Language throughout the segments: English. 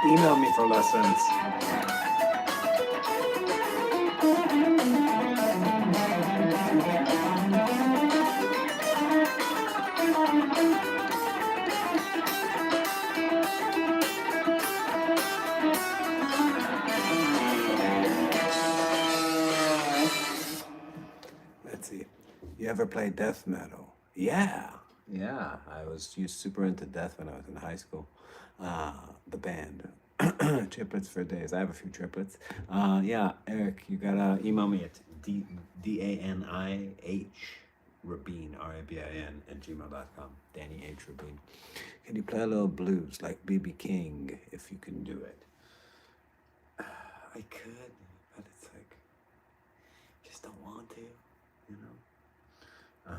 Email me for lessons. Let's see. You ever play death metal? Yeah. I was super into death when I was in high school. The band. Triplets for days. I have a few triplets. Yeah, Eric, you gotta email me at DANIH Rabin, RABIN, at gmail.com. Danny H. Rabin. Can you play a little blues like B.B. King if you can do it? I could, but it's like, just don't want to, you know?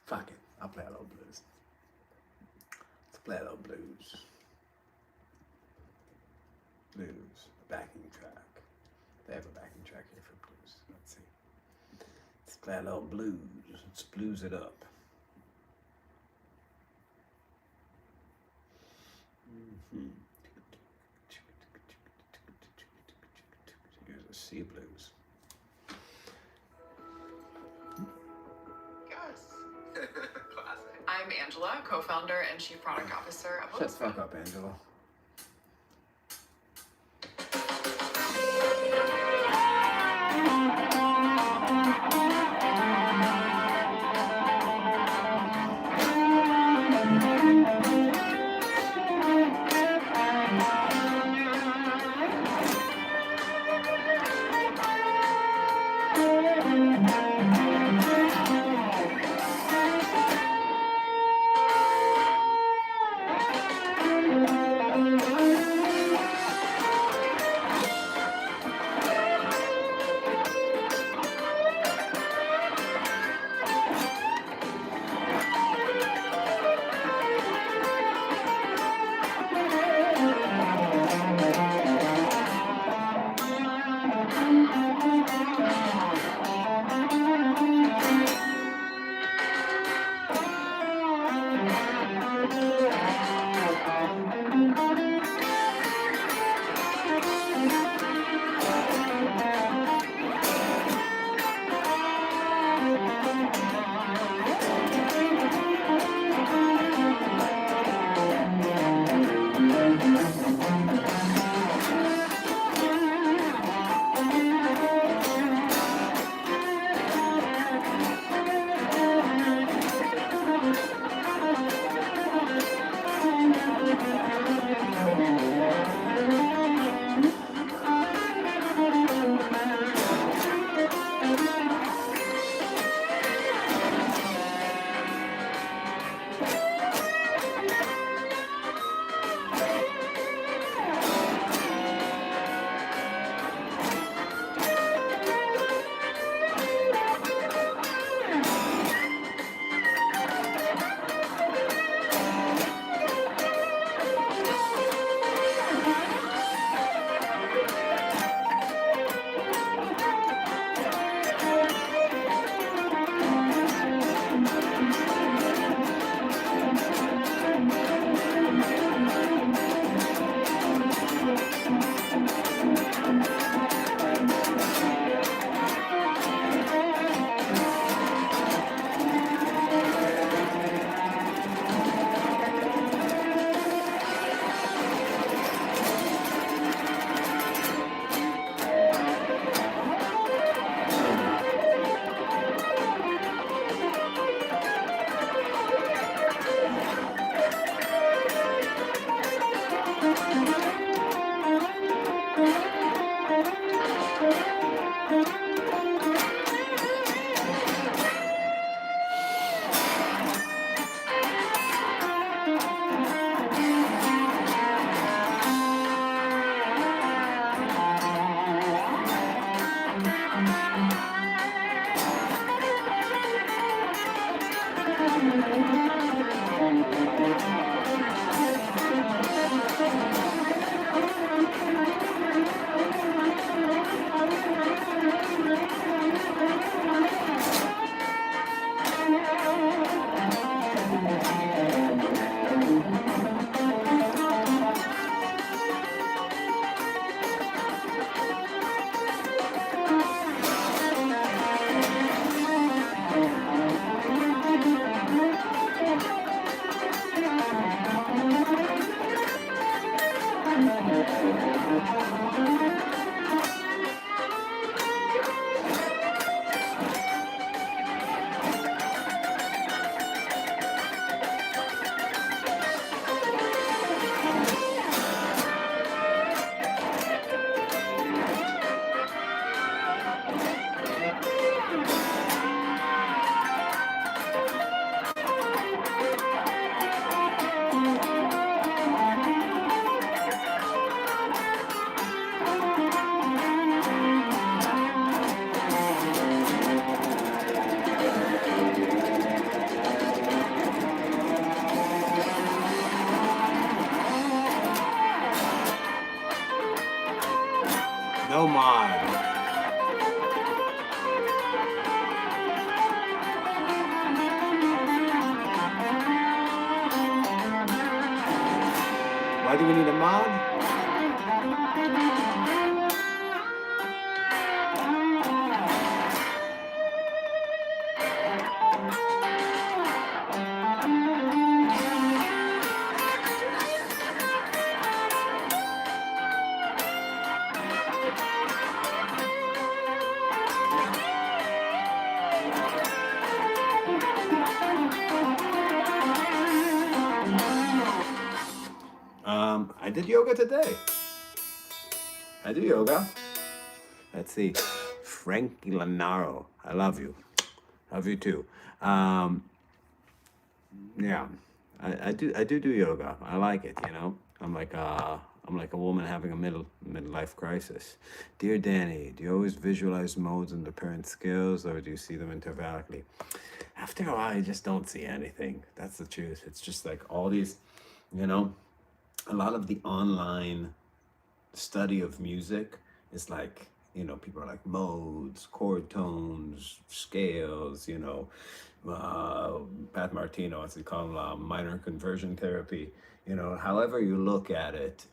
Fuck it. I'll play a little blues. Let's play a little blues. Blues, backing track. They have a backing track here for blues. Let's see. Let's play a little blues. Let's blues it up. Here's a C blues. I'm Angela, co-founder and chief product officer of Shut the fuck up, Angela. think we need a mod? I did yoga today. I do yoga. Let's see. Frankie Lanaro. I love you. Love you too. Yeah. I do yoga. I like it, you know. I'm like a woman having a midlife crisis. Dear Danny, do you always visualize modes and the parent skills, or do you see them intervallically? After a while, I just don't see anything. That's the truth. It's just like all these, you know, a lot of the online study of music is like, you know, people are like modes, chord tones, scales, you know, Pat Martino, as they call them, minor conversion therapy, you know, however you look at it,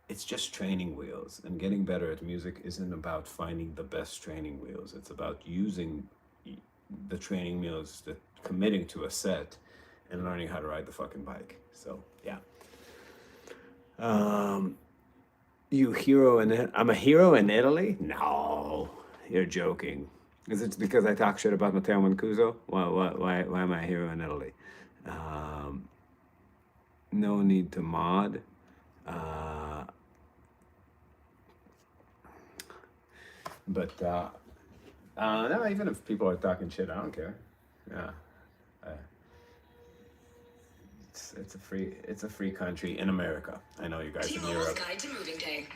it's just training wheels. And getting better at music isn't about finding the best training wheels. It's about using the training wheels, committing to a set and learning how to ride the fucking bike. So, yeah. You hero in I'm a hero in Italy? No, you're joking. Is it because I talk shit about Matteo Mancuso? Why am I a hero in Italy? No need to mod. No, even if people are talking shit, I don't care. Yeah. It's a free country in America. I know you guys in Europe. Guide to moving day.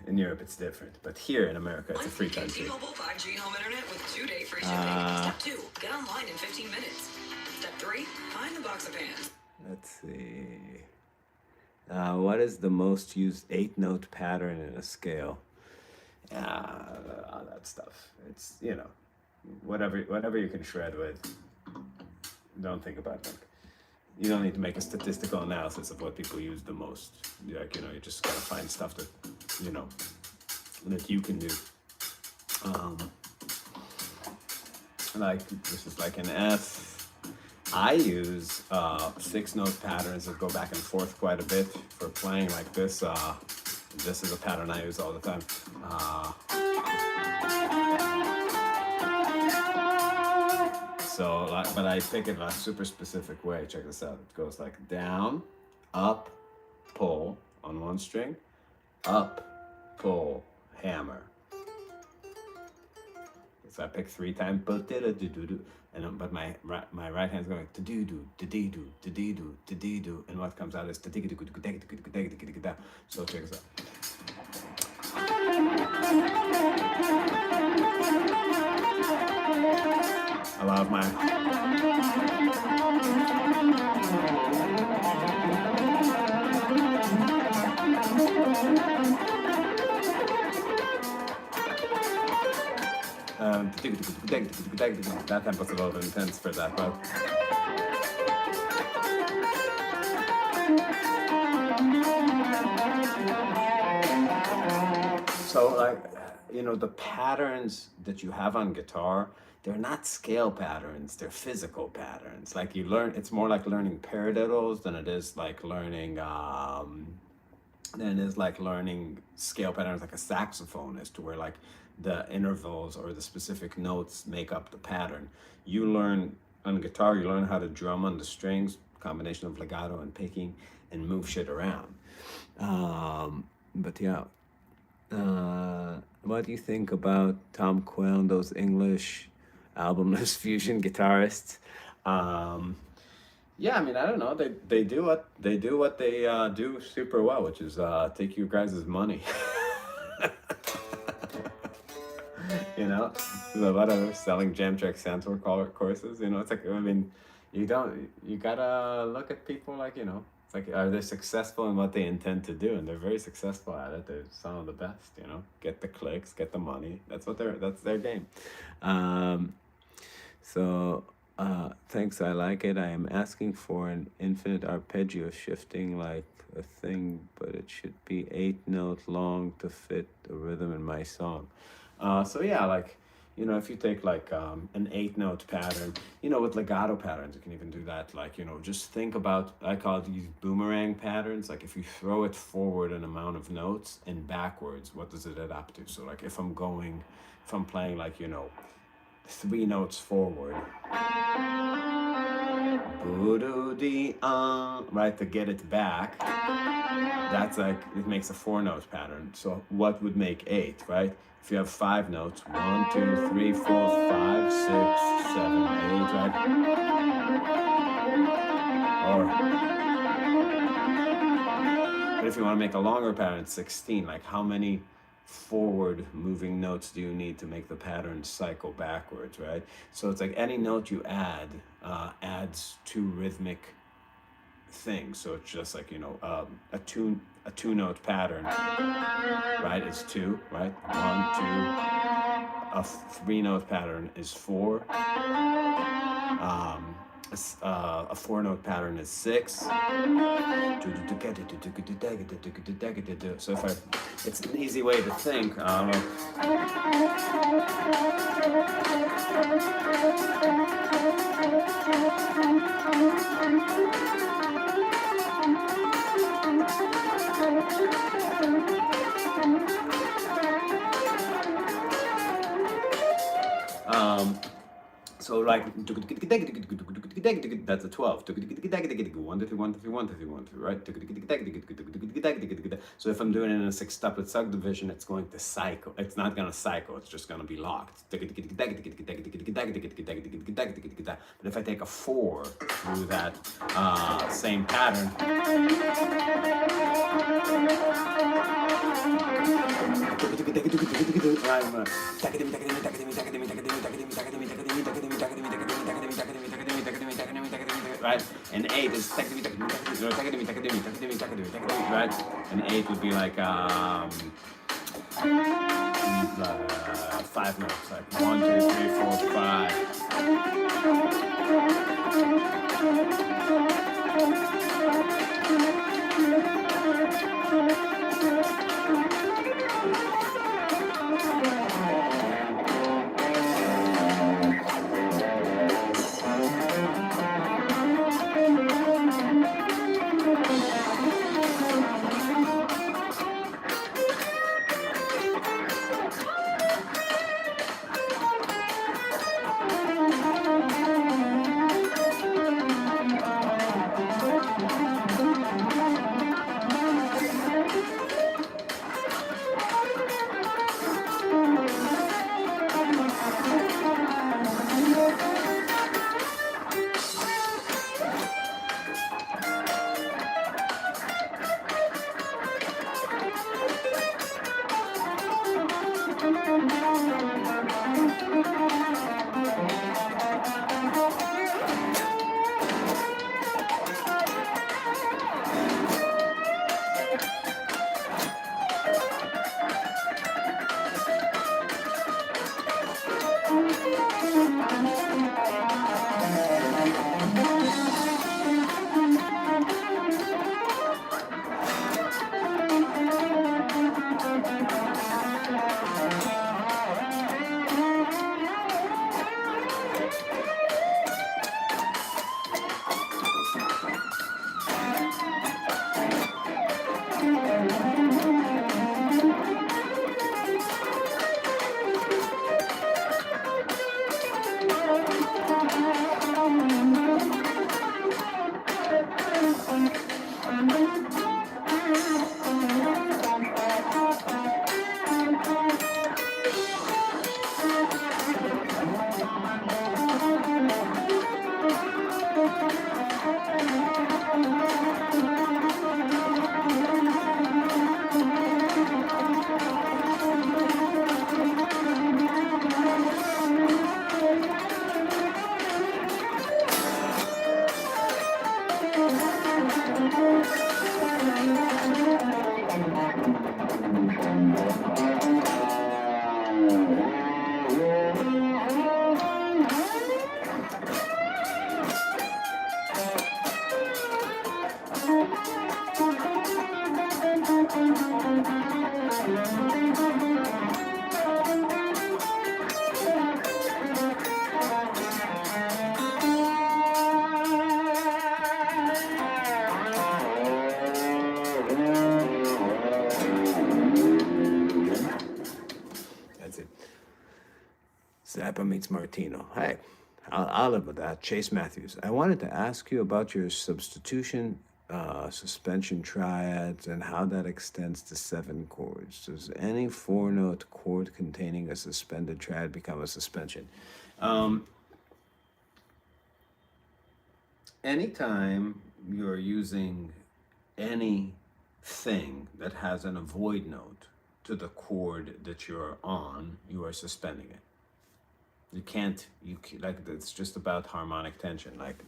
In Europe it's different, but here in America it's a free country. T-Mobile 5G home internet with 2-day free shipping. Step 2, get online in 15 minutes. Step 3, find the box of pans. Let's see. What is the most used 8-note pattern in a scale? All that stuff. It's, you know, whatever you can shred with. Don't think about it. You don't need to make a statistical analysis of what people use the most. Like, you know, you just gotta find stuff that, you know, that you can do. Like, this is like an F. I use 6-note patterns that go back and forth quite a bit for playing like this. This is a pattern I use all the time. But I pick it in a super specific way. Check this out. It goes like down, up, pull on one string, up, pull, hammer. So I pick 3 times, and but my right hand's going to do do do do do do, and what comes out is so check this out. I love my that tempo's a little bit intense for that, but so like, you know, the patterns that you have on guitar, they're not scale patterns, they're physical patterns. Like you learn, it's more like learning paradiddles than it is like learning scale patterns like a saxophonist, to where like the intervals or the specific notes make up the pattern. You learn on guitar, you learn how to drum on the strings, combination of legato and picking, and move shit around. But yeah. What do you think about Tom Quill and those English albumless fusion guitarists? Yeah, I mean, I don't know. They do what they do super well, which is take you guys' money. You know, there's a lot of selling jam track Santor courses. You know, it's like, I mean, you gotta look at people like, you know, it's like, are they successful in what they intend to do? And they're very successful at it. They're some of the best, you know, get the clicks, get the money. That's their game. So Thanks, I like it. I am asking for an infinite arpeggio shifting like a thing, but it should be 8 note long to fit the rhythm in my song. So yeah, like, if you take like an 8 note pattern, with legato patterns, you can even do that. Like, just think about, I call these boomerang patterns. Like if you throw it forward an amount of notes and backwards, what does it add up to? So like if I'm playing like, 3 notes forward, right, to get it back, that's like, it makes a 4 note pattern. So what would make 8, right? If you have 5 notes, 1, 2, 3, 4, 5, 6, 7, 8, right? But if you want to make a longer pattern, 16. Like how many forward moving notes do you need to make the pattern cycle backwards, right? So it's like any note you add adds 2 rhythmic things. So it's just like, a 2 note pattern, right, is 2, right? 1, 2. A 3 note pattern is 4. A 4 note pattern is 6. So it's an easy way to think. So like that's a 12. 1, 2, 3, 1, 2, 3, 1, 2, 3, 1, 2, 3, 1, 2, 3, right? So if I'm doing it in a 6-steplet subdivision, it's going to cycle. It's not going to cycle. It's just going to be locked. But if I take a 4 through that same pattern, right? And 8 is right? And 8 would be like 5 notes, like 1, 2, 3, 4, 5. Zappa meets Martino. Hey, I'll live with that. Chase Matthews. I wanted to ask you about your substitution, suspension triads, and how that extends to 7 chords. Does any 4-note chord containing a suspended triad become a suspension? Anytime you're using anything that has an avoid note to the chord that you're on, you are suspending it. You can't, like, it's just about harmonic tension. Like,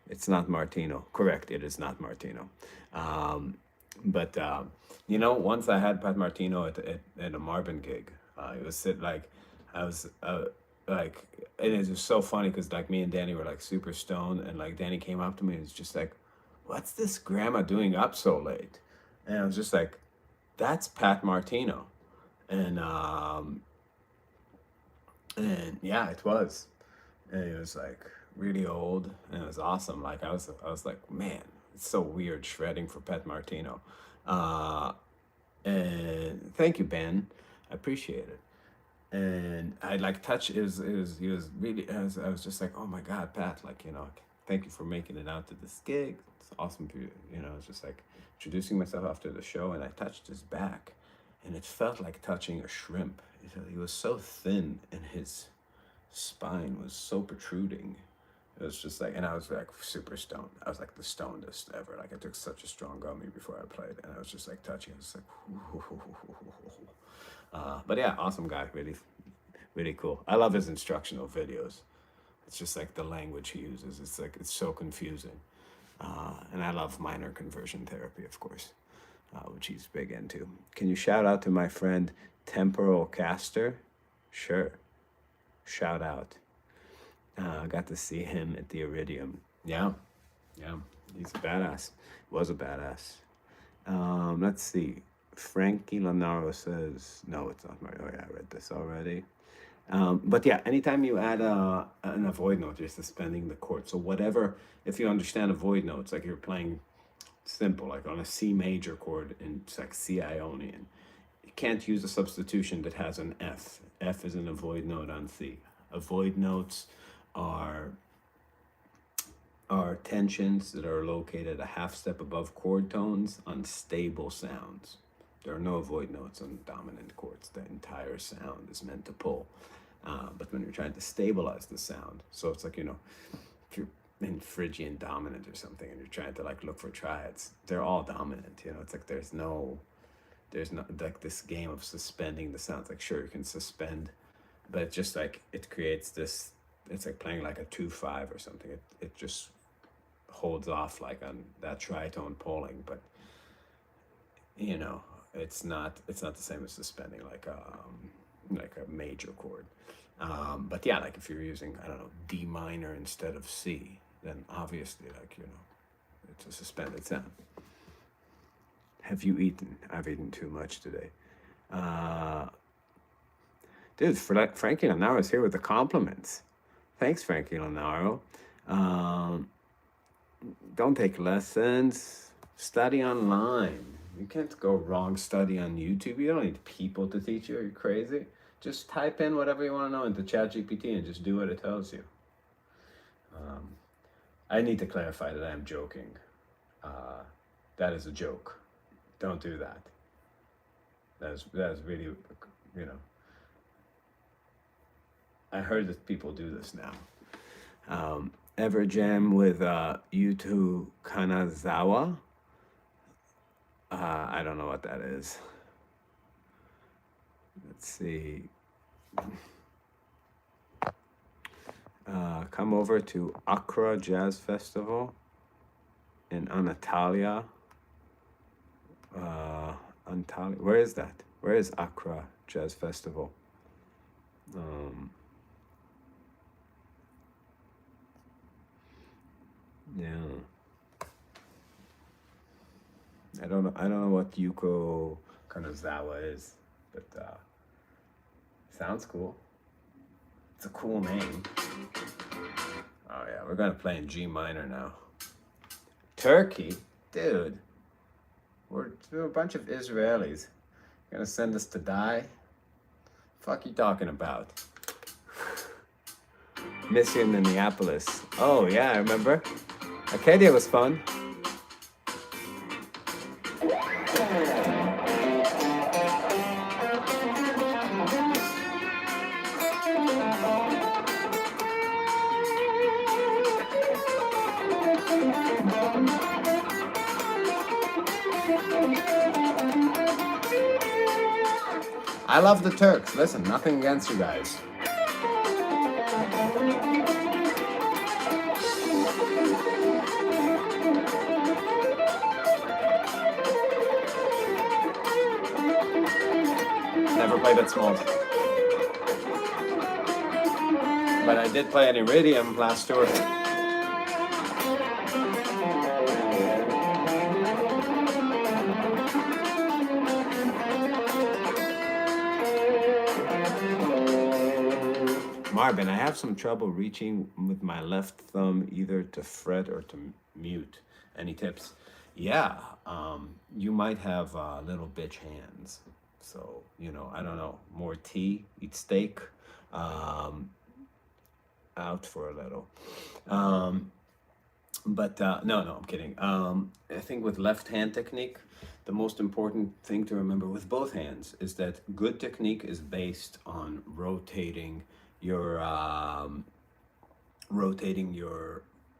it's not Martino. Correct, it is not Martino. But once I had Pat Martino at a Marvin gig. It was like, I was like, and it was so funny because like me and Danny were like super stoned, and like Danny came up to me and was just like, "What's this grandma doing up so late?" And I was just like, "That's Pat Martino," and yeah, it was. And it was like really old, and it was awesome. Like I was like, man, it's so weird shredding for Pat Martino. And thank you, Ben. I appreciate it. And I like touch he was really, I was just like, oh my God, Pat, like, thank you for making it out to this gig. It's awesome for you. It's just like introducing myself after the show, and I touched his back, and it felt like touching a shrimp. He was so thin, and his spine was so protruding. It was just like, and I was like super stoned. I was like the stonedest ever. Like I took such a strong gummy before I played, and I was just like touching. I was like, but yeah, awesome guy. Really, really cool. I love his instructional videos. It's just like the language he uses. It's like, it's so confusing. And I love minor conversion therapy, of course, which he's big into. Can you shout out to my friend Temporal Caster? Sure. Shout out. I got to see him at the Iridium. Yeah, he's a badass. Was a badass. Let's see. Frankie Lanaro says, no, it's not Mario. Oh, yeah, I read this already. But yeah, anytime you add an avoid note, you're suspending the chord. So whatever, if you understand avoid notes, like you're playing simple, like on a C major chord, and it's like C Ionian, you can't use a substitution that has an F. F is an avoid note on C. Avoid notes are tensions that are located a half step above chord tones on stable sounds. There are no avoid notes on dominant chords. The entire sound is meant to pull. But when you're trying to stabilize the sound, so it's like, if you're in Phrygian dominant or something and you're trying to like look for triads, they're all dominant. It's like there's no like this game of suspending the sounds. Like sure, you can suspend, but it's just like it creates this, it's like playing like a 2/5 or something. It just holds off like on that tritone pulling, but it's not the same as suspending like a major chord. But yeah, like if you're using, I don't know, D minor instead of C, then obviously like, it's a suspended sound. Have you eaten? I've eaten too much today. Dude, Frankie Lanaro is here with the compliments. Thanks, Frankie Lanaro. Don't take lessons. Study online. You can't go wrong. Study on YouTube. You don't need people to teach you. Are you crazy? Just type in whatever you want to know into ChatGPT and just do what it tells you. I need to clarify that I'm joking. That is a joke. Don't do that. That is really, I heard that people do this now. Everjam with Yuto Kanazawa. I don't know what that is. Let's see. Come over to Accra Jazz Festival in Antalya. Antalya. Where is that? Where is Accra Jazz Festival? Yeah. I don't know what Yuko Kanazawa is, but sounds cool. It's a cool name. Oh yeah, we're gonna play in G minor now. Turkey? Dude. We're a bunch of Israelis. You're gonna send us to die? Fuck you talking about? Miss you in Minneapolis. Oh yeah, I remember. Arcadia was fun. I love the Turks. Listen, nothing against you guys. Never played at small. But I did play an Iridium last tour. Marvin, I have some trouble reaching with my left thumb either to fret or to mute. Any tips? Yeah, you might have little bitch hands. So, you know, I don't know, more tea, eat steak, out for a little. No, I'm kidding. I think with left hand technique, the most important thing to remember with both hands is that good technique is based on rotating your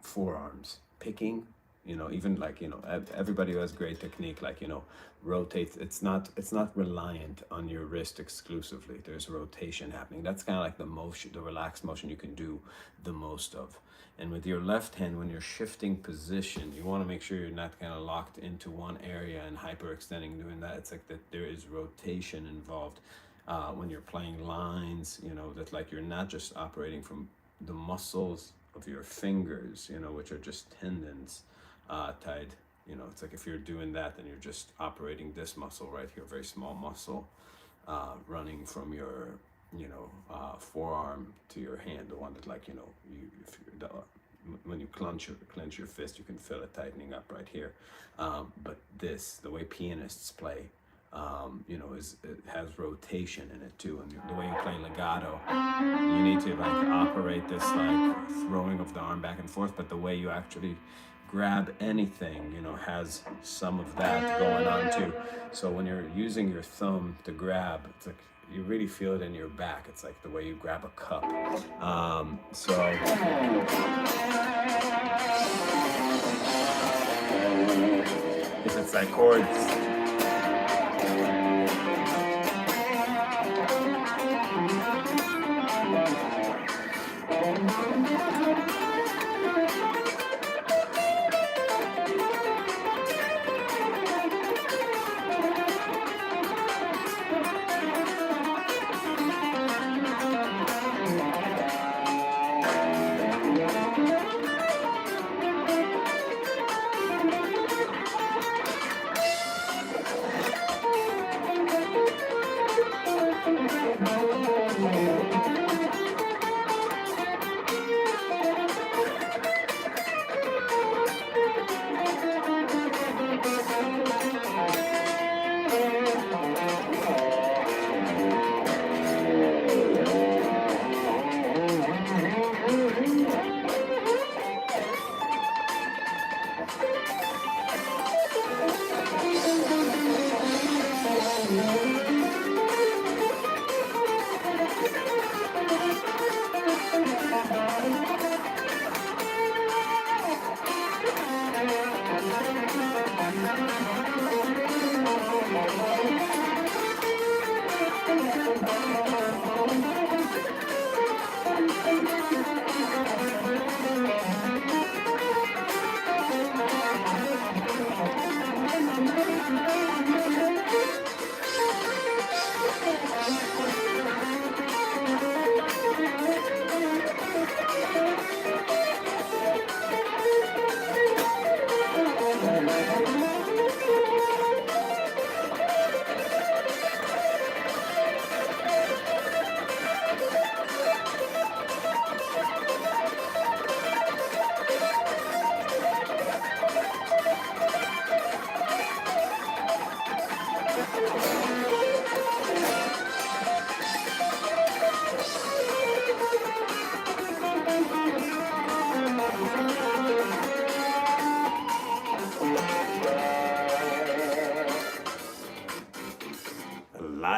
forearms, picking, you know, even like, you know, everybody who has great technique, like, you know, rotates. It's not reliant on your wrist exclusively. There's rotation happening. That's kind of like the motion, the relaxed motion you can do the most of. And with your left hand, when you're shifting position, you want to make sure you're not kind of locked into one area and hyperextending doing that. It's like that there is rotation involved. When you're playing lines, you know, that like you're not just operating from the muscles of your fingers, you know, which are just tendons tied, you know, it's like if you're doing that, then you're just operating this muscle right here, very small muscle, running from your, you know, forearm to your hand, the one that like, you know, when you clench your fist, you can feel it tightening up right here. But this, the way pianists play, you know, it has rotation in it too, and the way you play legato, you need to like operate this like throwing of the arm back and forth, but the way you actually grab anything, you know, has some of that going on too. So when you're using your thumb to grab, it's like you really feel it in your back. It's like the way you grab a cup. If it's like chords.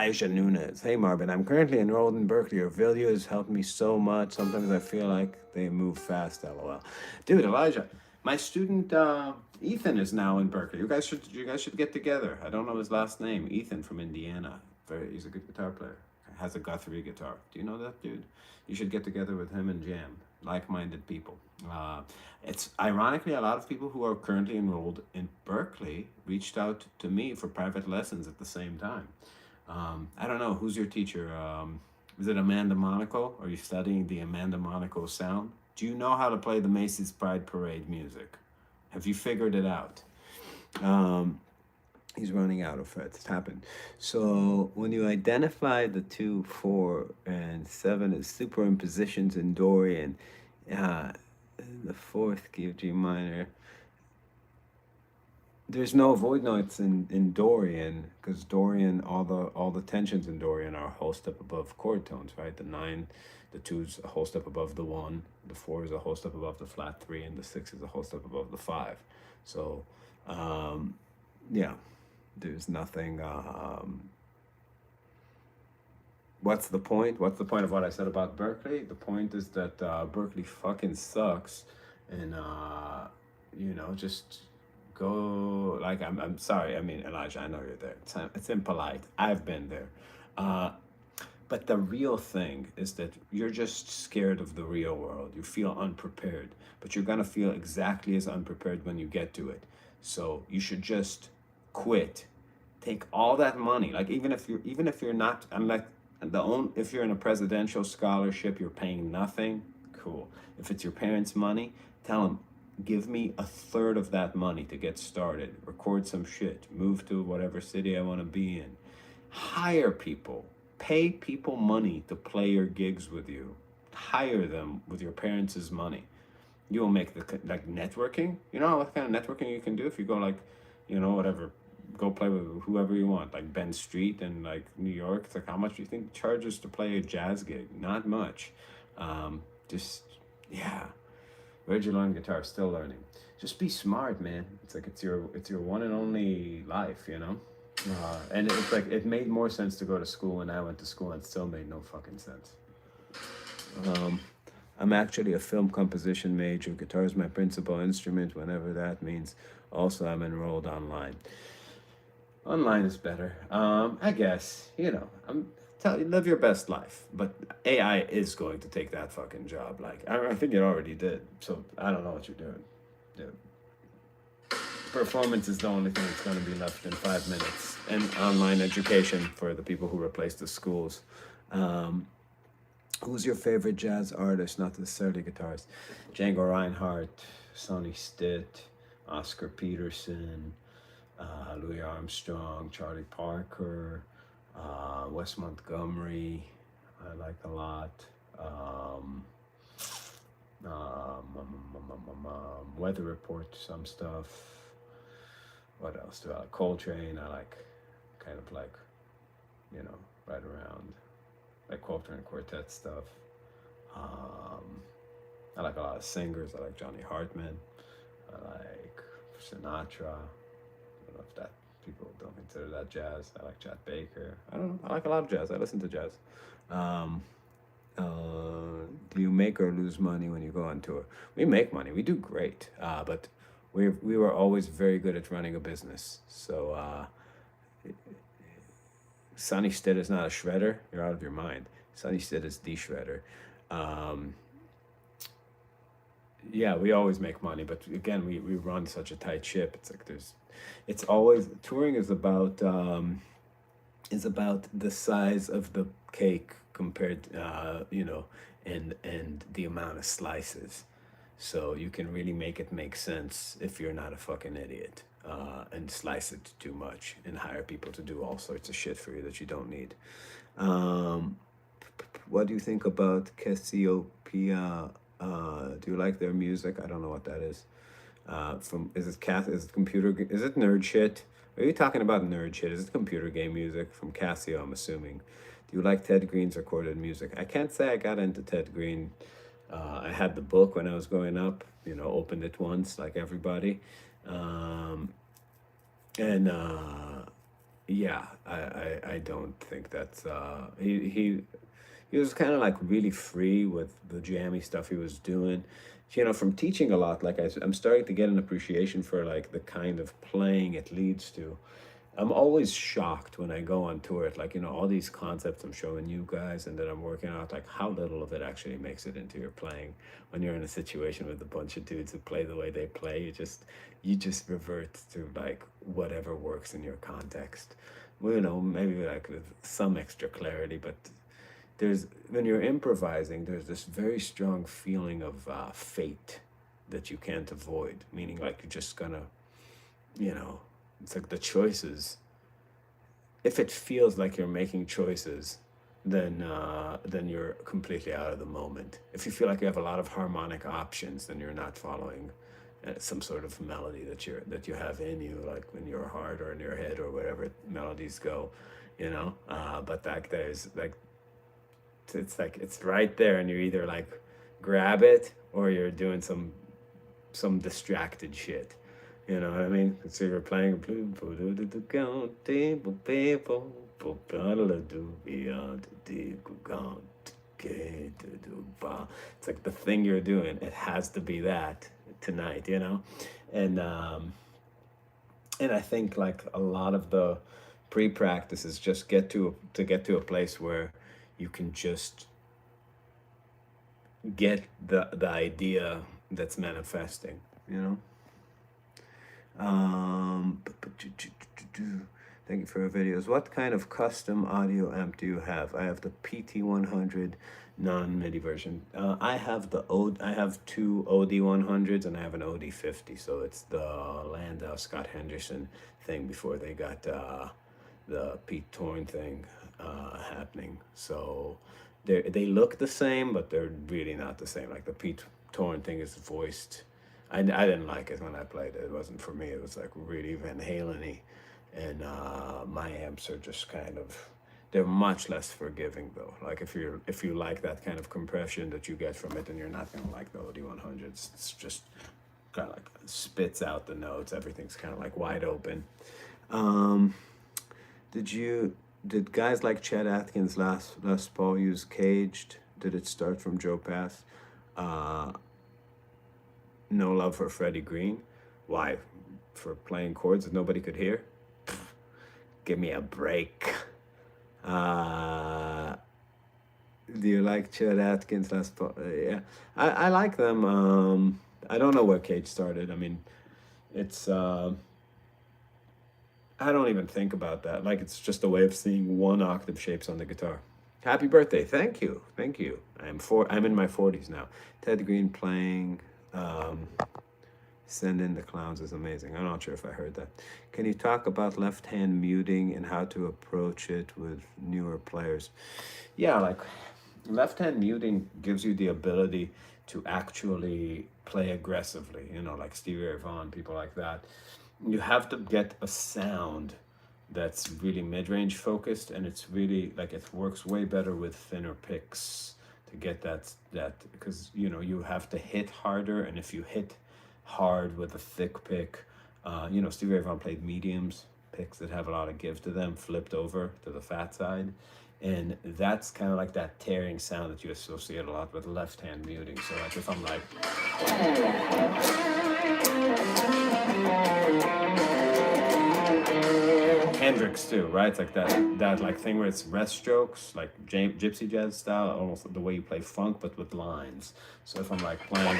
Elijah Nunez. Hey Marvin, I'm currently enrolled in Berkeley. Your video has helped me so much. Sometimes I feel like they move fast, lol. Dude, Elijah, my student Ethan is now in Berkeley. You guys should get together. I don't know his last name. Ethan from Indiana. He's a good guitar player. Has a Guthrie guitar. Do you know that dude? You should get together with him and jam. Like-minded people. It's ironically a lot of people who are currently enrolled in Berkeley reached out to me for private lessons at the same time. I don't know, who's your teacher? Is it Amanda Monaco? Are you studying the Amanda Monaco sound? Do you know how to play the Macy's Pride Parade music? Have you figured it out? He's running out of frets. It's happened. So when you identify the 2, 4, and 7 as superimpositions in Dorian, the 4th key of G minor, there's no void notes in Dorian, because Dorian, all the tensions in Dorian are a whole step above chord tones, right? The 9, the 2's a whole step above the 1, the 4 is a whole step above the flat 3, and the 6 is a whole step above the 5. So, yeah, there's nothing. What's the point? What's the point of what I said about Berkeley? The point is that Berkeley fucking sucks, and just go. Like, I'm sorry. I mean, Elijah, I know you're there. It's impolite. I've been there. But the real thing is that you're just scared of the real world. You feel unprepared, but you're gonna feel exactly as unprepared when you get to it. So you should just quit. Take all that money. Like, even if you're not, unlike if you're in a presidential scholarship, you're paying nothing. Cool. If it's your parents' money, tell them, give me a third of that money to get started. Record some shit. Move to whatever city I want to be in. Hire people. Pay people money to play your gigs with you. Hire them with your parents' money. You will make like networking. You know what kind of networking you can do if you go whatever. Go play with whoever you want, like Ben Street and like New York. It's like, how much do you think charges to play a jazz gig? Not much. Yeah. Where'd you learn guitar? Still learning. Just be smart, man. It's like it's your one and only life, and it's like it made more sense to go to school when I went to school, and it still made no fucking sense. I'm actually a film composition major. Guitar is my principal instrument, whenever that means. Also, I'm enrolled online. Online is better. I guess, live your best life. But AI is going to take that fucking job. Like, I think it already did. So I don't know what you're doing. Dude. Performance is the only thing that's going to be left in 5 minutes. And online education for the people who replace the schools. Who's your favorite jazz artist? Not necessarily guitarist. Django Reinhardt, Sonny Stitt, Oscar Peterson, Louis Armstrong, Charlie Parker, Wes Montgomery, I like a lot. Weather Report, some stuff. What else do I like? Coltrane, I like, kind of like, right around, like Coltrane Quartet stuff. I like a lot of singers. I like Johnny Hartman. I like Sinatra. I don't know if that people don't consider that jazz. I like Chet Baker. I don't know. I like a lot of jazz. I listen to jazz. Do you make or lose money when you go on tour? We make money. We do great. But we were always very good at running a business. So Sonny Stitt is not a shredder. You're out of your mind. Sonny Stitt is the shredder. Yeah, we always make money, but again, we run such a tight ship. It's like it's always, touring is about the size of the cake compared, and the amount of slices. So you can really make it make sense if you're not a fucking idiot, and slice it too much and hire people to do all sorts of shit for you that you don't need. What do you think about Cassiopeia? Do you like their music? I don't know what that is. Is it computer? Is it nerd shit? Are you talking about nerd shit? Is it computer game music from Casio? I'm assuming. Do you like Ted Green's recorded music? I can't say I got into Ted Green. I had the book when I was growing up. Opened it once, like everybody, and yeah, I don't think that's he was kind of like really free with the jammy stuff he was doing. You know, from teaching a lot, like I'm starting to get an appreciation for like the kind of playing it leads to. I'm always shocked when I go on tour. It's like, you know, all these concepts I'm showing you guys and that I'm working out, like how little of it actually makes it into your playing. When you're in a situation with a bunch of dudes who play the way they play, you just revert to like whatever works in your context. Well, you know, maybe like with some extra clarity, but there's when you're improvising, there's this very strong feeling of fate that you can't avoid. Meaning, like you're just gonna, you know, it's like the choices. If it feels like you're making choices, then you're completely out of the moment. If you feel like you have a lot of harmonic options, then you're not following some sort of melody that you have in you, like in your heart or in your head or wherever melodies go, you know. But like there's like it's right there, and you either like grab it or you're doing some distracted shit. You know what I mean? So you're playing it's like the thing you're doing. It has to be that tonight, you know? And and I think like a lot of the pre-practices just get to a place where you can just get the idea that's manifesting, you know. Thank you for your videos. What kind of custom audio amp do you have? I have the PT100 non-MIDI version. I have two OD100s and I have an OD50. So it's the Landau Scott Henderson thing before they got the Pete Torn thing happening. So they look the same, but they're really not the same. Like the Pete Torn thing is voiced. I didn't like it when I played it. It wasn't for me. It was like really Van Halen-y. And my amps are just kind of, they're much less forgiving though. Like if you like that kind of compression that you get from it, then you're not gonna like the OD100s. It's just kind of like spits out the notes. Everything's kind of like wide open. Did guys like Chet Atkins Les Paul use caged? Did it start from Joe Pass? No love for Freddie Green. Why? For playing chords that nobody could hear? Give me a break. Do you like Chet Atkins? Yeah, I like them. I don't know where Cage started. I mean, it's I don't even think about that. Like it's just a way of seeing one octave shapes on the guitar. Happy birthday! Thank you, thank you. I'm in my 40s now. Ted Green playing. Send in the Clowns is amazing. I'm not sure if I heard that. Can you talk about left hand muting and how to approach it with newer players? Yeah, like left hand muting gives you the ability to actually play aggressively, you know, like Stevie Ray Vaughan, people like that. You have to get a sound that's really mid-range focused, and it's really like it works way better with thinner picks to get that because you know you have to hit harder, and if you hit hard with a thick pick, you know, Stevie Ray Vaughan played mediums, picks that have a lot of give to them, flipped over to the fat side, and that's kind of like that tearing sound that you associate a lot with left hand muting. So like if I'm like Hendrix too, right? It's like that like thing where it's rest strokes, like gypsy jazz style, almost the way you play funk, but with lines. So if I'm like playing,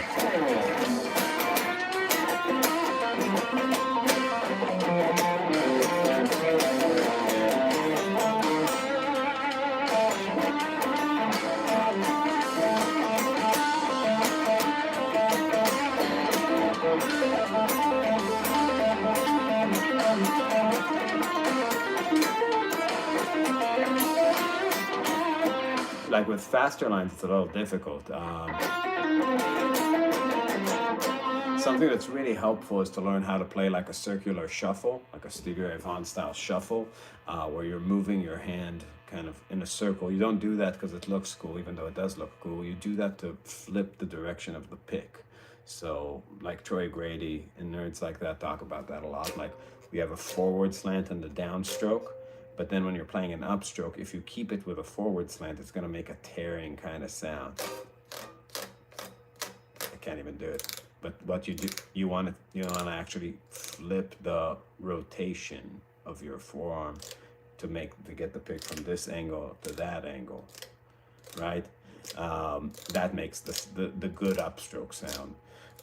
like with faster lines, it's a little difficult. Something that's really helpful is to learn how to play like a circular shuffle, like a Stevie Ray Vaughan style shuffle, where you're moving your hand kind of in a circle. You don't do that because it looks cool, even though it does look cool. You do that to flip the direction of the pick. So like Troy Grady and nerds like that talk about that a lot. Like we have a forward slant and the downstroke. But then when you're playing an upstroke, if you keep it with a forward slant, it's going to make a tearing kind of sound. I can't even do it. But what you do, you want to actually flip the rotation of your forearm to get the pick from this angle to that angle, right? That makes the good upstroke sound.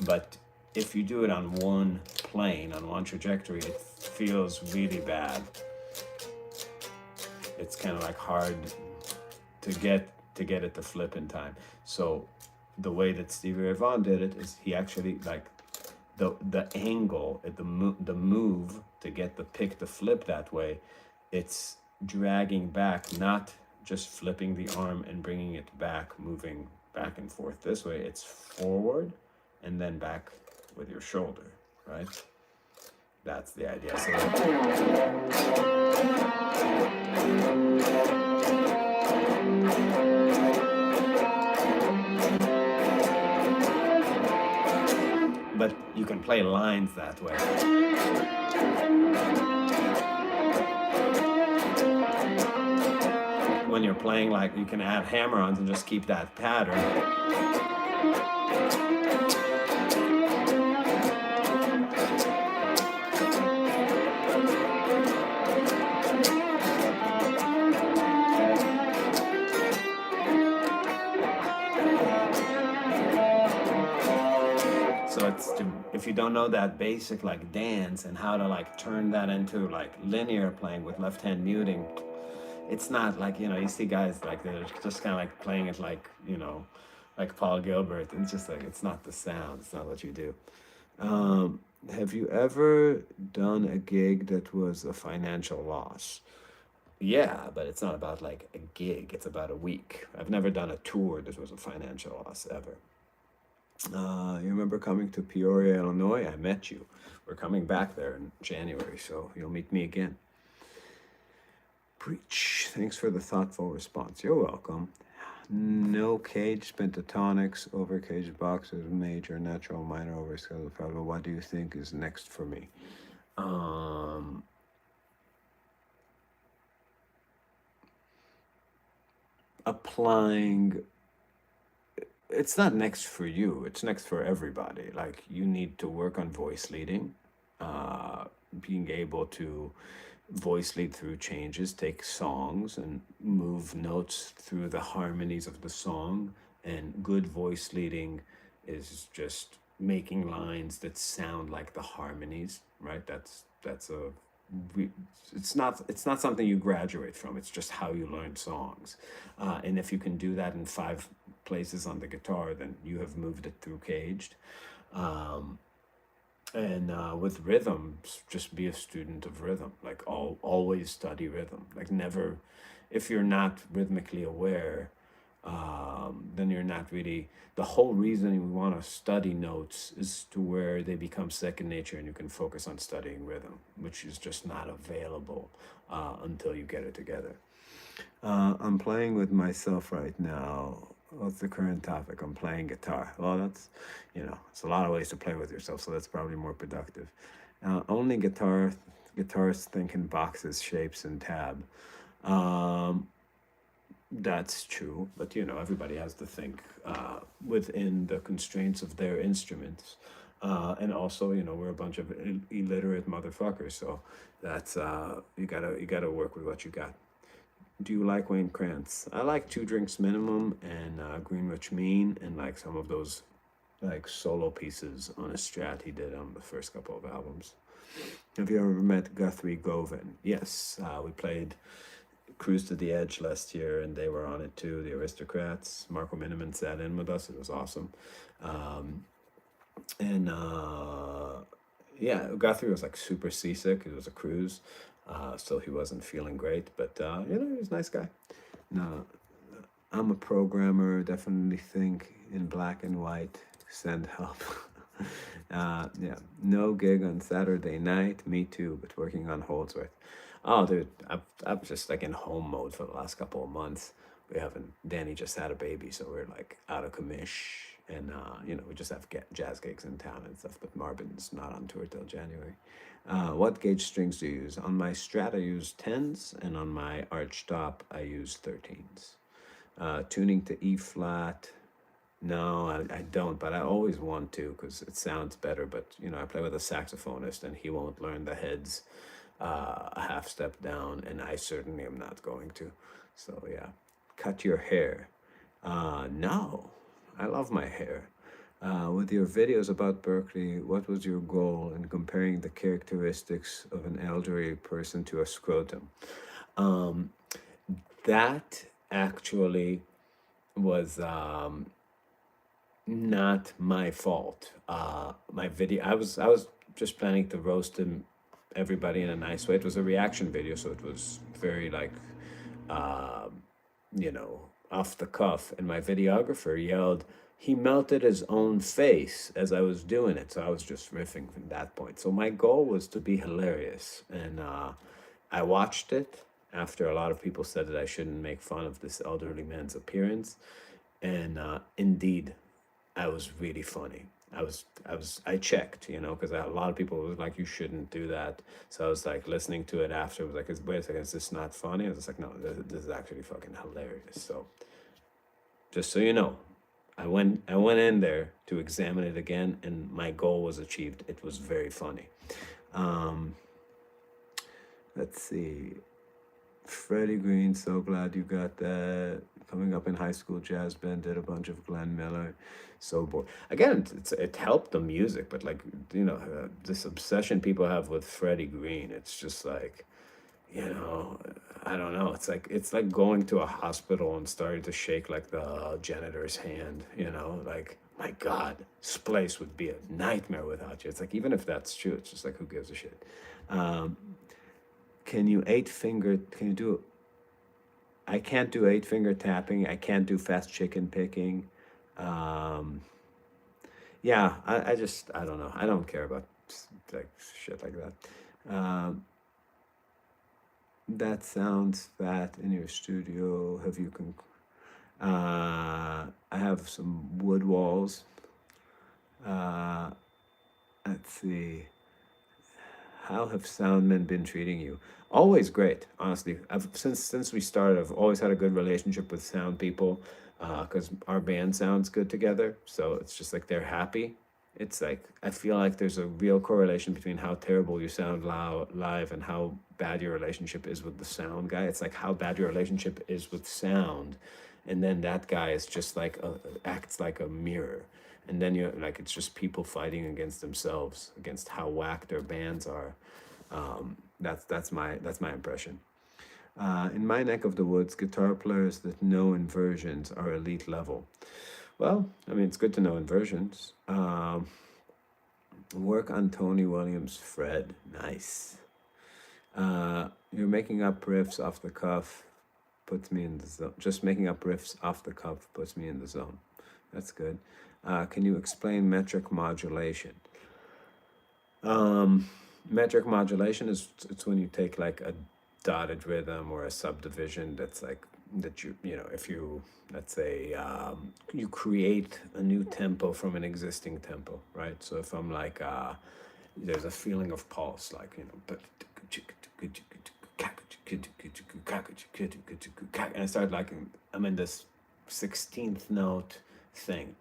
But if you do it on one plane, on one trajectory, it feels really bad. It's kind of like hard to get it to flip in time. So the way that Stevie Ray Vaughan did it is he actually, like, the angle, the move to get the pick to flip that way, it's dragging back, not just flipping the arm and bringing it back, moving back and forth this way. It's forward and then back with your shoulder, right? That's the idea. So but you can play lines that way. When you're playing, like, you can add hammer-ons and just keep that pattern. So if you don't know that basic, like, dance and how to, like, turn that into, like, linear playing with left hand muting, it's not like, you see guys like they're just kind of like playing it like, like Paul Gilbert. It's just like, it's not the sound. It's not what you do. Have you ever done a gig that was a financial loss? Yeah, but it's not about like a gig. It's about a week. I've never done a tour that was a financial loss ever. You remember coming to Peoria, Illinois? I met you. We're coming back there in January, so you'll meet me again. Preach. Thanks for the thoughtful response. You're welcome. No cage, pentatonics, over cage boxes, major, natural, minor, over scale, problem. What do you think is next for me? Applying. It's not next for you. It's next for everybody. Like, you need to work on voice leading, being able to voice lead through changes, take songs and move notes through the harmonies of the song. And good voice leading is just making lines that sound like the harmonies, right? It's not something you graduate from. It's just how you learn songs. And if you can do that in 5 places on the guitar, then you have moved it through caged. And with rhythm, just be a student of rhythm. Like, always study rhythm. Like, never, if you're not rhythmically aware, then you're not really, the whole reason we want to study notes is to where they become second nature and you can focus on studying rhythm, which is just not available until you get it together. I'm playing with myself right now. What's the current topic? I'm playing guitar. Well, that's, it's a lot of ways to play with yourself, so that's probably more productive. Only guitarists think in boxes, shapes, and tab. That's true, but everybody has to think within the constraints of their instruments. And also, we're a bunch of illiterate motherfuckers, so that's you gotta work with what you got. Do you like Wayne Krantz? I like 2 Drinks Minimum and Greenwich Mean, and like some of those like solo pieces on a Strat he did on the first couple of albums. Have you ever met Guthrie Govan? Yes, we played Cruise to the Edge last year, and they were on it too. The Aristocrats. Marco Miniman sat in with us. It was awesome. Yeah, Guthrie was like super seasick. It was a cruise. So he wasn't feeling great, but he was a nice guy. No, I'm a programmer, definitely think in black and white, send help. Yeah, no gig on Saturday night, me too, but working on Holdsworth. Oh, dude, I'm just like in home mode for the last couple of months. Danny just had a baby, so we're like out of commish. And we just have jazz gigs in town and stuff. But Marvin's not on tour till January. What gauge strings do you use? On my Strat, I use 10s, and on my Archtop, I use 13s. Tuning to E flat. No, I don't, but I always want to because it sounds better. But I play with a saxophonist, and he won't learn the heads a half step down, and I certainly am not going to. So yeah, cut your hair. No, I love my hair. With your videos about Berkeley, what was your goal in comparing the characteristics of an elderly person to a scrotum? That actually was not my fault. My video, I was just planning to roast everybody in a nice way. It was a reaction video, so it was very like, uh, off the cuff. And my videographer yelled, he melted his own face as I was doing it. So I was just riffing from that point. So my goal was to be hilarious. And I watched it after a lot of people said that I shouldn't make fun of this elderly man's appearance. And indeed, I was really funny. I checked, because a lot of people was like, you shouldn't do that. So I was like listening to it after, I was like, wait a second, is this not funny? I was like, no, this is actually fucking hilarious. So just so you know, I went in there to examine it again, and my goal was achieved. It was very funny. Let's see. Freddie Green, so glad you got that. Coming up in high school jazz band, did a bunch of Glenn Miller. So bored. Again, it helped the music, but like, this obsession people have with Freddie Green, it's just like, I don't know. It's like going to a hospital and starting to shake like the janitor's hand, like, my God, this place would be a nightmare without you. It's like, even if that's true, it's just like, who gives a shit? Can you do, I can't do 8-finger tapping. I can't do fast chicken picking. Yeah, I don't know. I don't care about like shit like that. That sounds fat in your studio. Have you I have some wood walls. Let's see. How have soundmen been treating you? Always great, honestly. Since we started, I've always had a good relationship with sound people, because our band sounds good together. So it's just like they're happy. It's like I feel like there's a real correlation between how terrible you sound live and how bad your relationship is with the sound guy. It's like how bad your relationship is with sound, and then that guy is just like acts like a mirror. And then you're like, it's just people fighting against themselves, against how whack their bands are. That's my impression. In my neck of the woods, guitar players that know inversions are elite level. Well, I mean, it's good to know inversions. Work on Tony Williams' Fred. Nice. You're making up riffs off the cuff, puts me in the zone. Just making up riffs off the cuff puts me in the zone. That's good. Can you explain metric modulation? Metric modulation it's when you take like a dotted rhythm or a subdivision that's like that if you, let's say, you create a new tempo from an existing tempo, right? So if I'm like there's a feeling of pulse, like and I start like I'm in this 16th note thing.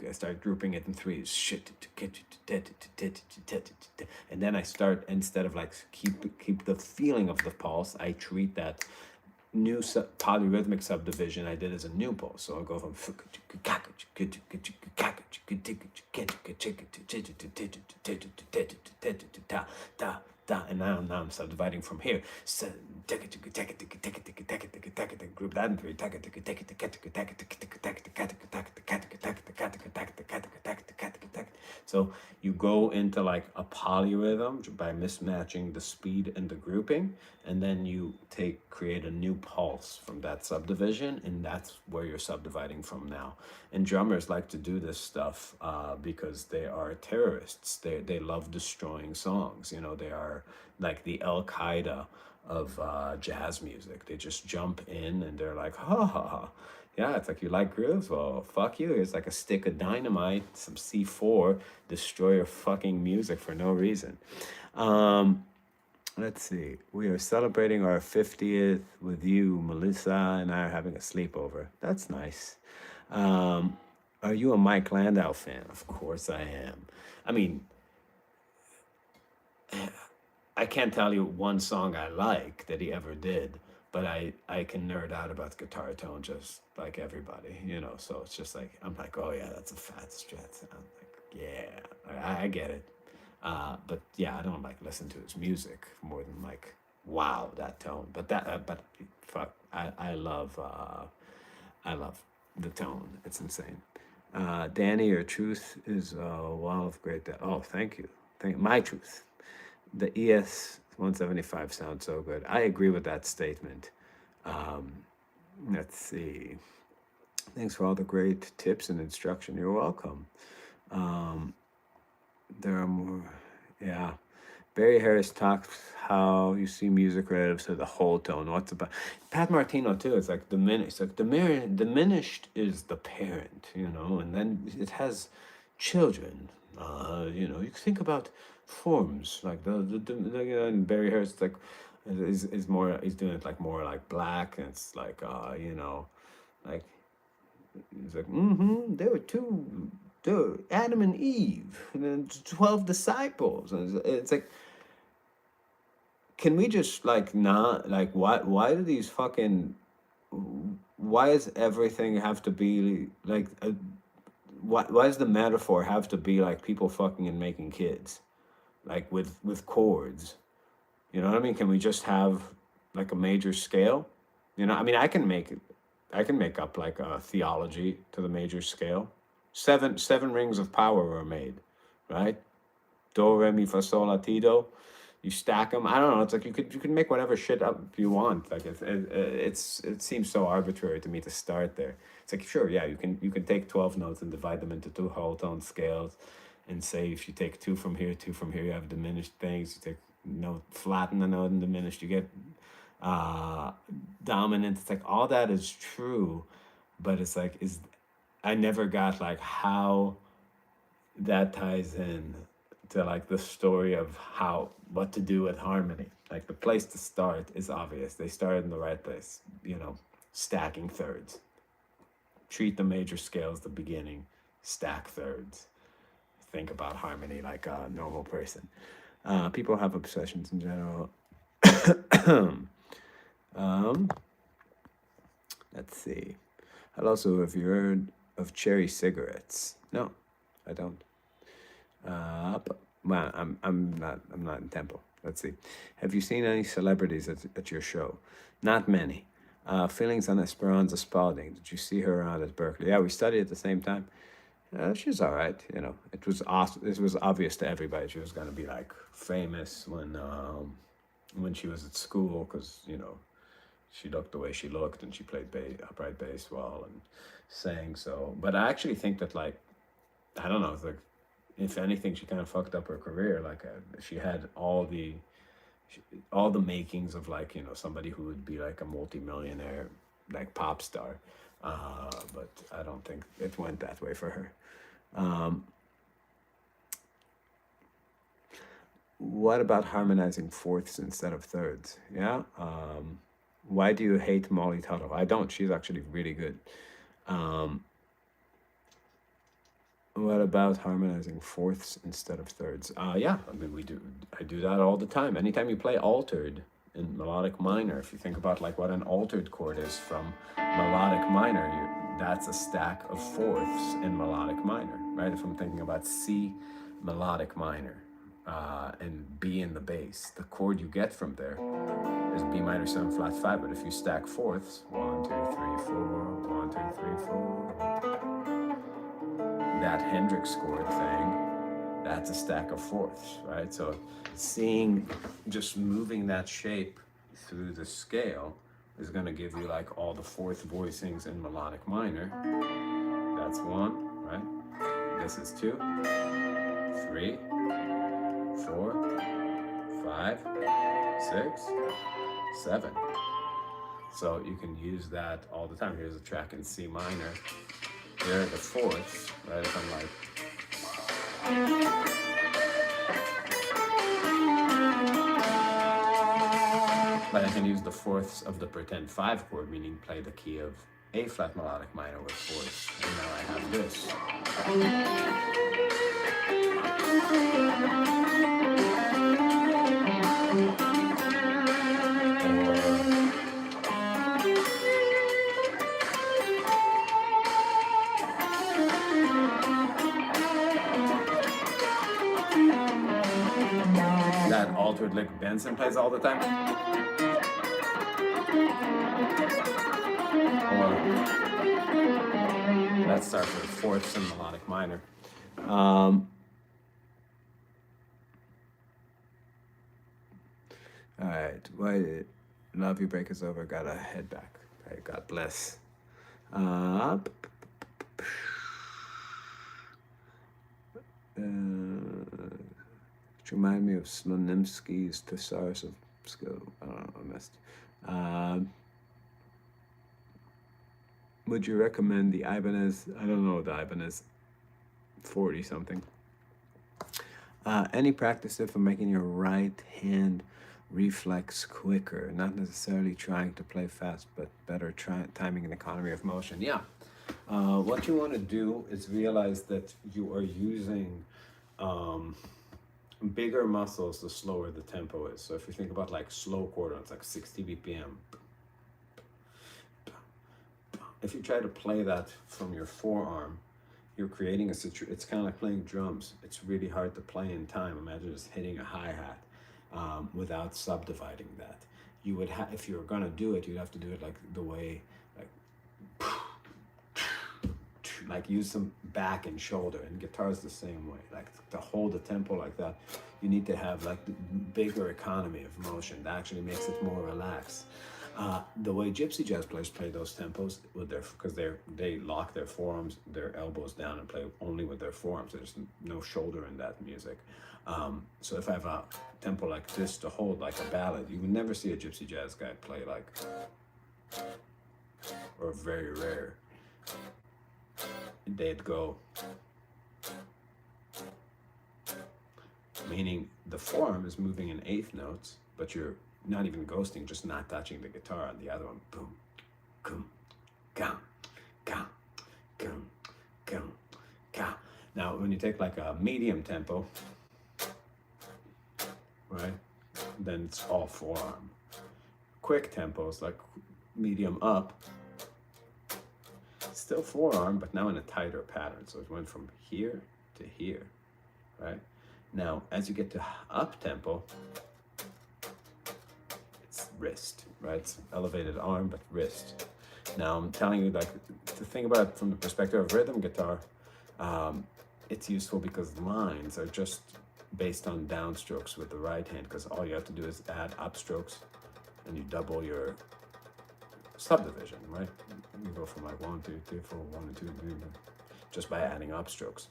I start grouping it in threes. And then I start, instead of like keep the feeling of the pulse, I treat that new polyrhythmic subdivision I did as a new pulse. So I'll go from and now I'm subdividing from here. Group that in three. So you go into like a polyrhythm by mismatching the speed and the grouping, and then you create a new pulse from that subdivision, and that's where you're subdividing from now. And drummers like to do this stuff because they are terrorists. They love destroying songs. They are like the Al Qaeda jazz music. They just jump in and they're like, ha ha ha. Yeah, it's like, you like grooves? Well, fuck you. It's like a stick of dynamite, some C4, destroy your fucking music for no reason. Let's see. We are celebrating our 50th with you. Melissa and I are having a sleepover. That's nice. Are you a Mike Landau fan? Of course I am. I mean, I can't tell you one song I like that he ever did, but I can nerd out about the guitar tone just like everybody, you know. So it's just like, I'm like, oh yeah, that's a fat Strat sound. Like, yeah, I get it. But yeah, I don't like listen to his music more than like, wow, that tone. But but fuck, I love the tone. It's insane. Danny, your truth is a wall of great. Oh, thank you. My truth. The ES 175 sounds so good. I agree with that statement. Let's see. Thanks for all the great tips and instruction. You're welcome. There are more. Yeah. Barry Harris talks how you see music relative to the whole tone. What's about Pat Martino too? It's like diminished. Like diminished is the parent, you know, and then it has children. You know, you think about forms like and Barry Harris like is more. He's doing it like more like black, and it's like you know, like he's like there were two. Adam and Eve, and then 12 disciples. And it's like, can we just like not like why do these fucking why does everything have to be like why does the metaphor have to be like people fucking and making kids like with chords, you know what I mean? Can we just have like a major scale, you know? I mean, I can make up like a theology to the major scale. Seven rings of power were made, right? Do, re, mi, fa, sol, la, ti, do. You stack them. I don't know. It's like you could make whatever shit up you want. Like it seems so arbitrary to me to start there. It's like, sure, yeah, you can take 12 notes and divide them into two whole tone scales, and say if you take two from here, you have diminished things. You take note, flatten the note and diminished, you get dominant. It's like all that is true, but it's like I never got like how that ties in to like the story of what to do with harmony. Like the place to start is obvious. They started in the right place, you know, stacking thirds. Treat the major scales the beginning, stack thirds. Think about harmony like a normal person. People have obsessions in general. Let's see. Hello, so have you heard of cherry cigarettes? No, I don't. But, well, I'm not in Temple. Let's see. Have you seen any celebrities at your show? Not many. Feelings on Esperanza Spalding. Did you see her around at Berkeley? Yeah, we studied at the same time. She's all right. You know, it was awesome. It was obvious to everybody she was gonna be like famous when she was at school, because you know she looked the way she looked, and she played upright bass well and sang. So, but I actually think that like, I don't know, it's like, if anything, she kind of fucked up her career. Like she had all the makings of like, you know, somebody who would be like a multimillionaire, like pop star. But I don't think it went that way for her. What about harmonizing fourths instead of thirds? Yeah. Why do you hate Molly Tuttle? I don't. She's actually really good. What about harmonizing fourths instead of thirds? Yeah, I mean, I do that all the time. Anytime you play altered in melodic minor, if you think about like what an altered chord is from melodic minor, that's a stack of fourths in melodic minor, right? If I'm thinking about C melodic minor and B in the bass, the chord you get from there is B minor 7 flat 5. But if you stack fourths, 1, 2, 3, 4, 1, 2, 3, 4, that Hendrix chord thing, that's a stack of fourths, right? So just moving that shape through the scale is going to give you like all the fourth voicings in melodic minor. That's 1, right? This is 2, 3, 4, 5, 6, 7. So you can use that all the time. Here's a track in C minor. Here are the fourths, right? If I'm like, but I can use the fourths of the pretend 5 chord, meaning play the key of A flat melodic minor with fourths. And now I have this. That altered lick Benson plays all the time. Or that starts with fourths and melodic minor. All right, why love you break is over, gotta head back. All right, God bless. Remind me of Slonimsky's Thesaurus of Skill. I don't know, I missed. Would you recommend the Ibanez? I don't know the Ibanez 40 something. Any practice for making your right hand reflex quicker, not necessarily trying to play fast, but better timing and economy of motion. Yeah. What you want to do is realize that you are using bigger muscles the slower the tempo is. So if you think about like slow quarter, it's like 60 BPM. If you try to play that from your forearm, you're creating a situation. It's kind of like playing drums. It's really hard to play in time. Imagine just hitting a hi-hat without subdividing that. You would have, if you were gonna do it, you'd have to do it like the way, like use some back and shoulder, and guitar's the same way. Like to hold the tempo like that, you need to have like the bigger economy of motion. That actually makes it more relaxed. The way gypsy jazz players play those tempos with their, because they lock their forearms, their elbows down, and play only with their forearms. There's no shoulder in that music. So if I have a tempo like this to hold like a ballad, you would never see a gypsy jazz guy play like, or very rare. They'd go, meaning the forearm is moving in eighth notes, but you're not even ghosting, just not touching the guitar. And the other one, boom, boom, ga, ga, gum, gum, ga. Now, when you take like a medium tempo, right, then it's all forearm. Quick tempos, like medium up, still forearm, but now in a tighter pattern. So it went from here to here, right? Now, as you get to up tempo, it's wrist, right? It's elevated arm, but wrist. Now, I'm telling you, like, to think about it from the perspective of rhythm guitar, it's useful because lines are just based on downstrokes with the right hand, because all you have to do is add upstrokes, and you double your subdivision, right? You go from like 1, 2, 3, 4, 1 and 2, 3, just by adding upstrokes.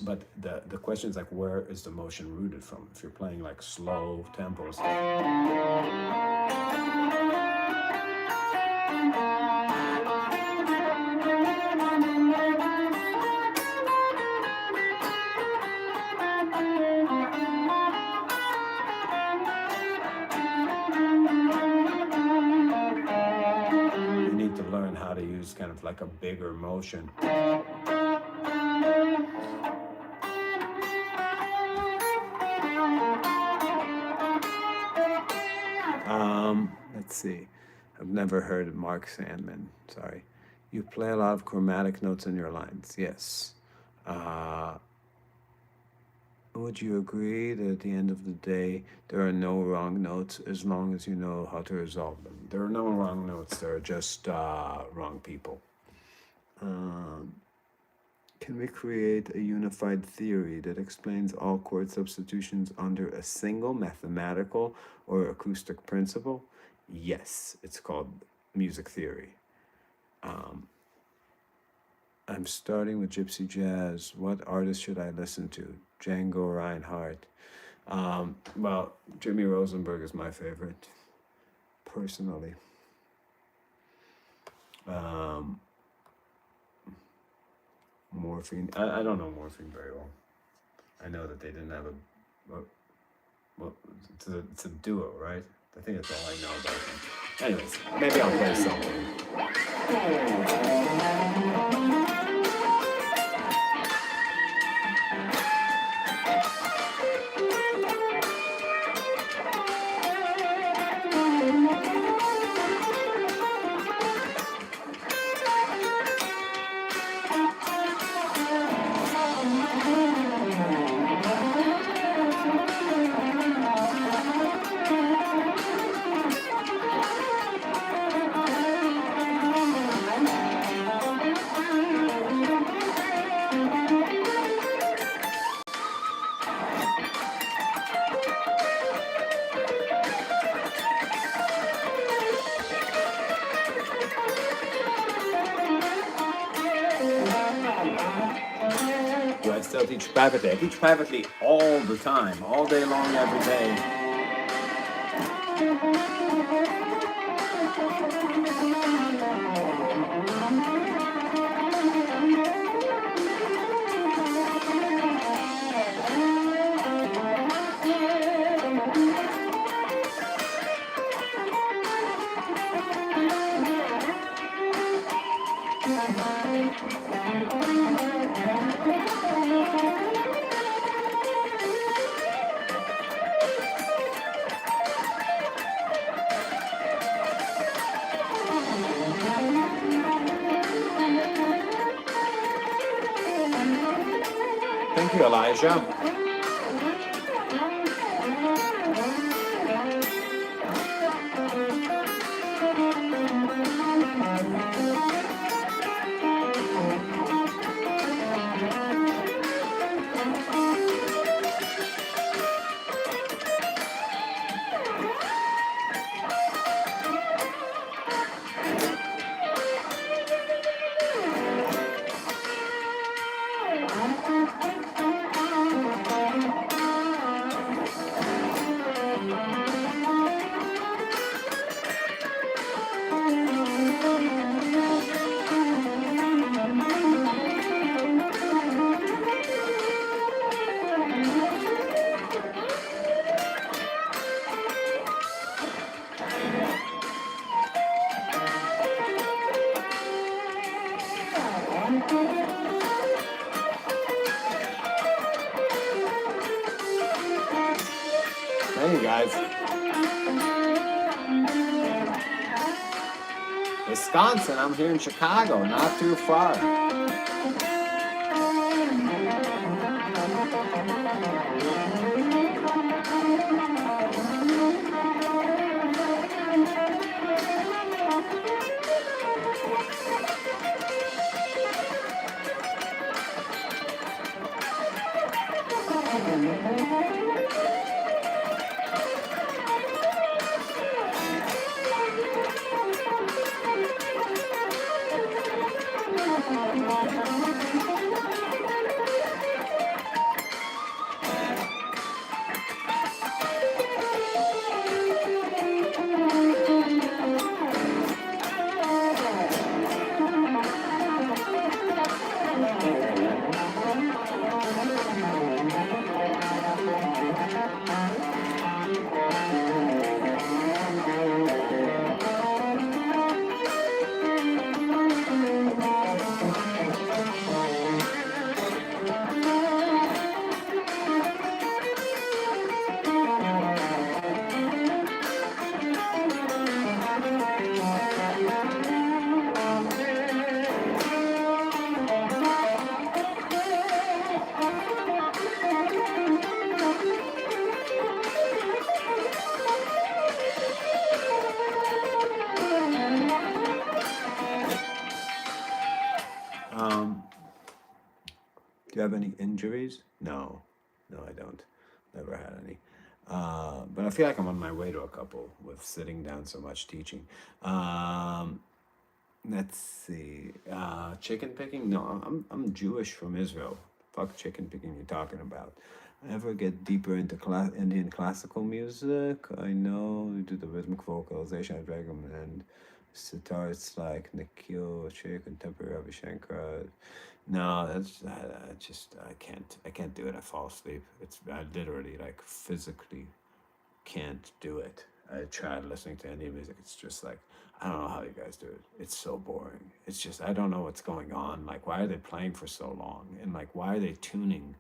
But the question is like, where is the motion rooted from? If you're playing like slow tempos, you need to learn how to use kind of like a bigger motion. Let's see. I've never heard of Mark Sandman. Sorry. You play a lot of chromatic notes in your lines. Yes. Would you agree that at the end of the day, there are no wrong notes as long as you know how to resolve them? There are no wrong notes. There are just wrong people. Can we create a unified theory that explains all chord substitutions under a single mathematical or acoustic principle? Yes, it's called music theory. I'm starting with gypsy jazz. What artist should I listen to? Django Reinhardt. Well, Jimmy Rosenberg is my favorite. personally. Morphine. I don't know Morphine very well. I know that they didn't have well, it's a duo, right? I think that's all I know about them. Anyways, maybe I'll play something. Do I still teach privately? I teach privately all the time, all day long, every day. Thank you, Elijah. Hey, you guys. Wisconsin, I'm here in Chicago, not too far. Do you have any injuries? No, I don't. Never had any. But I feel like I'm on my way to a couple with sitting down so much teaching. Let's see. Chicken picking? No, I'm Jewish from Israel. Fuck chicken picking you're talking about. ever get deeper into Indian classical music. I know you do the rhythmic vocalization, I drag them, and sitarists like Nikhil, Shri, contemporary Ravi Shankar. No, that's I just I can't do it. I fall asleep. I literally like physically can't do it. I tried listening to Indian music. It's just like I don't know how you guys do it. It's so boring. It's just I don't know what's going on. Like why are they playing for so long? And like why are they tuning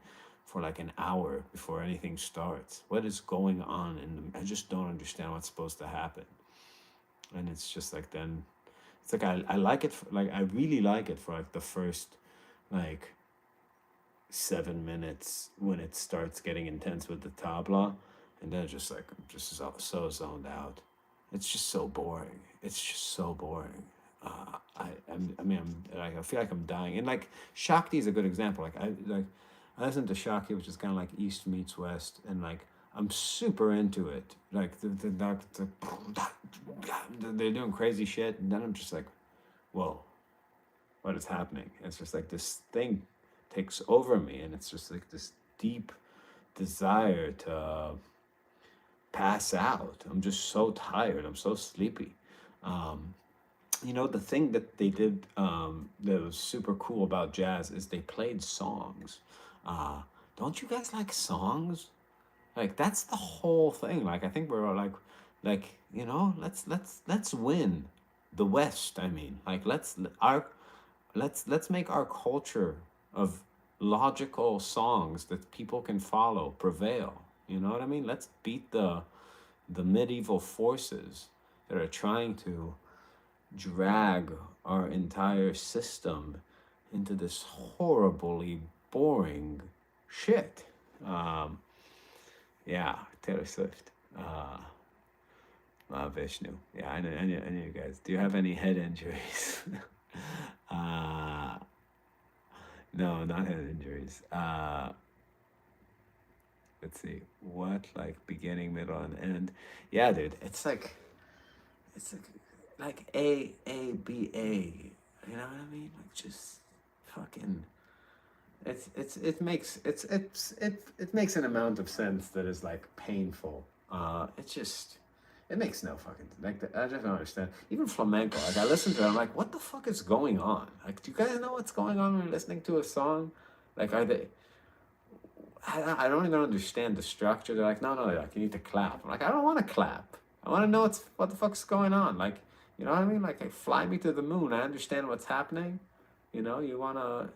for like an hour before anything starts? What is going on? And I just don't understand what's supposed to happen. And it's just like then it's like I like it for, like I really like it for like the first like 7 minutes when it starts getting intense with the tabla, and then just like I'm just so zoned out. It's just so boring. It's just so boring. I mean I'm like I feel like I'm dying. And like Shakti is a good example. I listen to Shakti, which is kind of like East meets West, and like I'm super into it. Like they're doing crazy shit, and then I'm just like, whoa, what is happening? It's just like this thing takes over me, and it's just like this deep desire to pass out. I'm just so tired. I'm so sleepy. You know, the thing that they did that was super cool about jazz is they played songs. Uh, don't you guys like songs? Like that's the whole thing. Like I think we're all like you know, let's win the West. I mean, like let's make our culture of logical songs that people can follow prevail. You know what I mean? Let's beat the medieval forces that are trying to drag our entire system into this horribly boring shit. Um, yeah, Taylor Swift. Vishnu. Yeah, I know you guys. Do you have any head injuries? uh, no, not head injuries. Let's see. What like beginning, middle, and end? Yeah, dude. It's like A, you know what I mean? Like just fucking. It makes an amount of sense that is like painful. It's just it makes no fucking like I just don't understand. Even flamenco, like I listen to it, I'm like, what the fuck is going on? Like, do you guys know what's going on when you're listening to a song? Like, are they? I don't even understand the structure. They're like, no, like you need to clap. I'm like, I don't want to clap. I want to know what the fuck's going on. Like, you know what I mean? Like, fly me to the moon. I understand what's happening. You know, you wanna.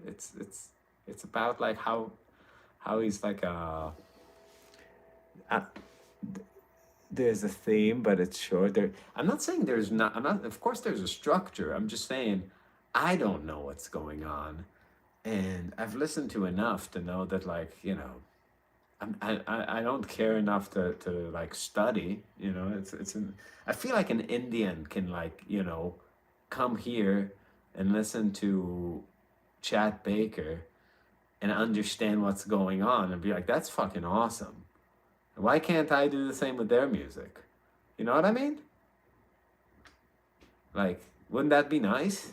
It's about like how he's like uh there's a theme, but it's short. I'm not saying there's not. I'm not. Of course, there's a structure. I'm just saying I don't know what's going on, and I've listened to enough to know that like you know I don't care enough to like study. You know, I feel like an Indian can like you know come here and listen to Chat Baker and understand what's going on and be like, that's fucking awesome. Why can't I do the same with their music? You know what I mean? Like, wouldn't that be nice?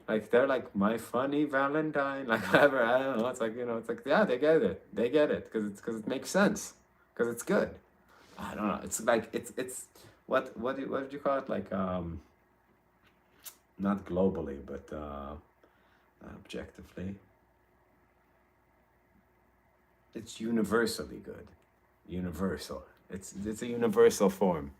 Like they're like my funny Valentine, like whatever. I don't know. It's like you know, it's like yeah, they get it. They get it because it makes sense because it's good. I don't know. It's like it's what did you call it? Like not globally, but objectively. It's universally good. Universal. It's a universal form.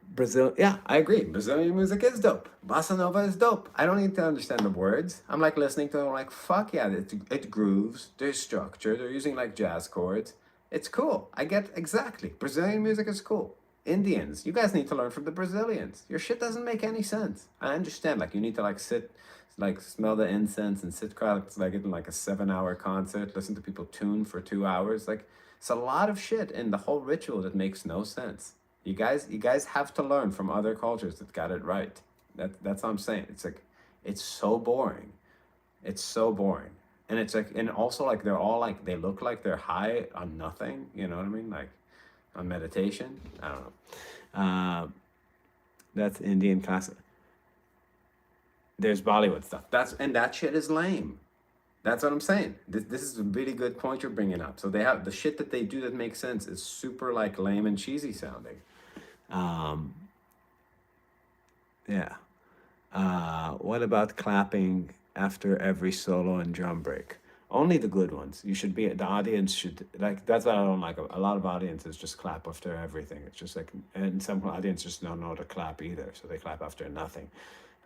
Brazil, yeah, I agree. Brazilian music is dope. Bossa Nova is dope. I don't need to understand the words. I'm like listening to it, I'm like, fuck yeah, it grooves. There's structure. They're using like jazz chords. It's cool. I get exactly. Brazilian music is cool. Indians, you guys need to learn from the Brazilians. Your shit doesn't make any sense. I understand. Like you need to like sit, like smell the incense and sit quiet like in like a 7-hour concert, listen to people tune for 2 hours. Like it's a lot of shit in the whole ritual that makes no sense. You guys have to learn from other cultures that got it right. That's what I'm saying. It's like it's so boring. It's so boring. And it's like and also like they're all like they look like they're high on nothing, you know what I mean? Like on meditation. I don't know. That's Indian classic. There's Bollywood stuff. That shit is lame. That's what I'm saying. This is a really good point you're bringing up. So they have the shit that they do that makes sense is super like lame and cheesy sounding. Um, yeah. What about clapping after every solo and drum break? Only the good ones. You should be, the audience should, like, that's what I don't like. A lot of audiences just clap after everything. It's just like, and some audiences don't know to clap either, so they clap after nothing.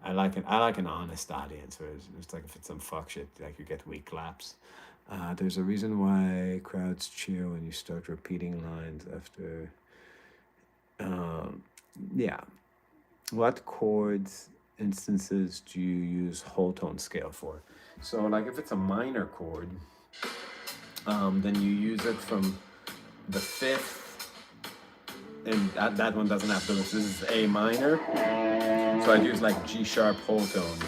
I like an honest audience where it's like if it's some fuck shit, like you get weak claps. There's a reason why crowds cheer when you start repeating lines after. Um, yeah. What chords instances do you use whole tone scale for? So like if it's a minor chord, then you use it from the fifth, and that one doesn't have to. This is A minor, so I'd use like G sharp whole tone.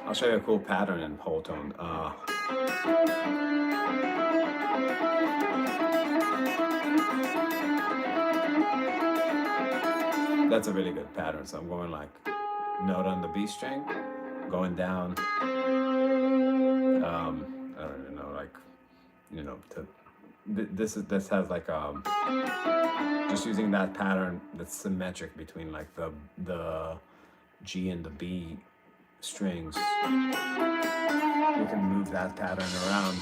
I'll show you a cool pattern in whole tone. That's a really good pattern. So I'm going like note on the B string, going down. I don't even know, like, to this has like just using that pattern that's symmetric between like the G and the B strings. You can move that pattern around.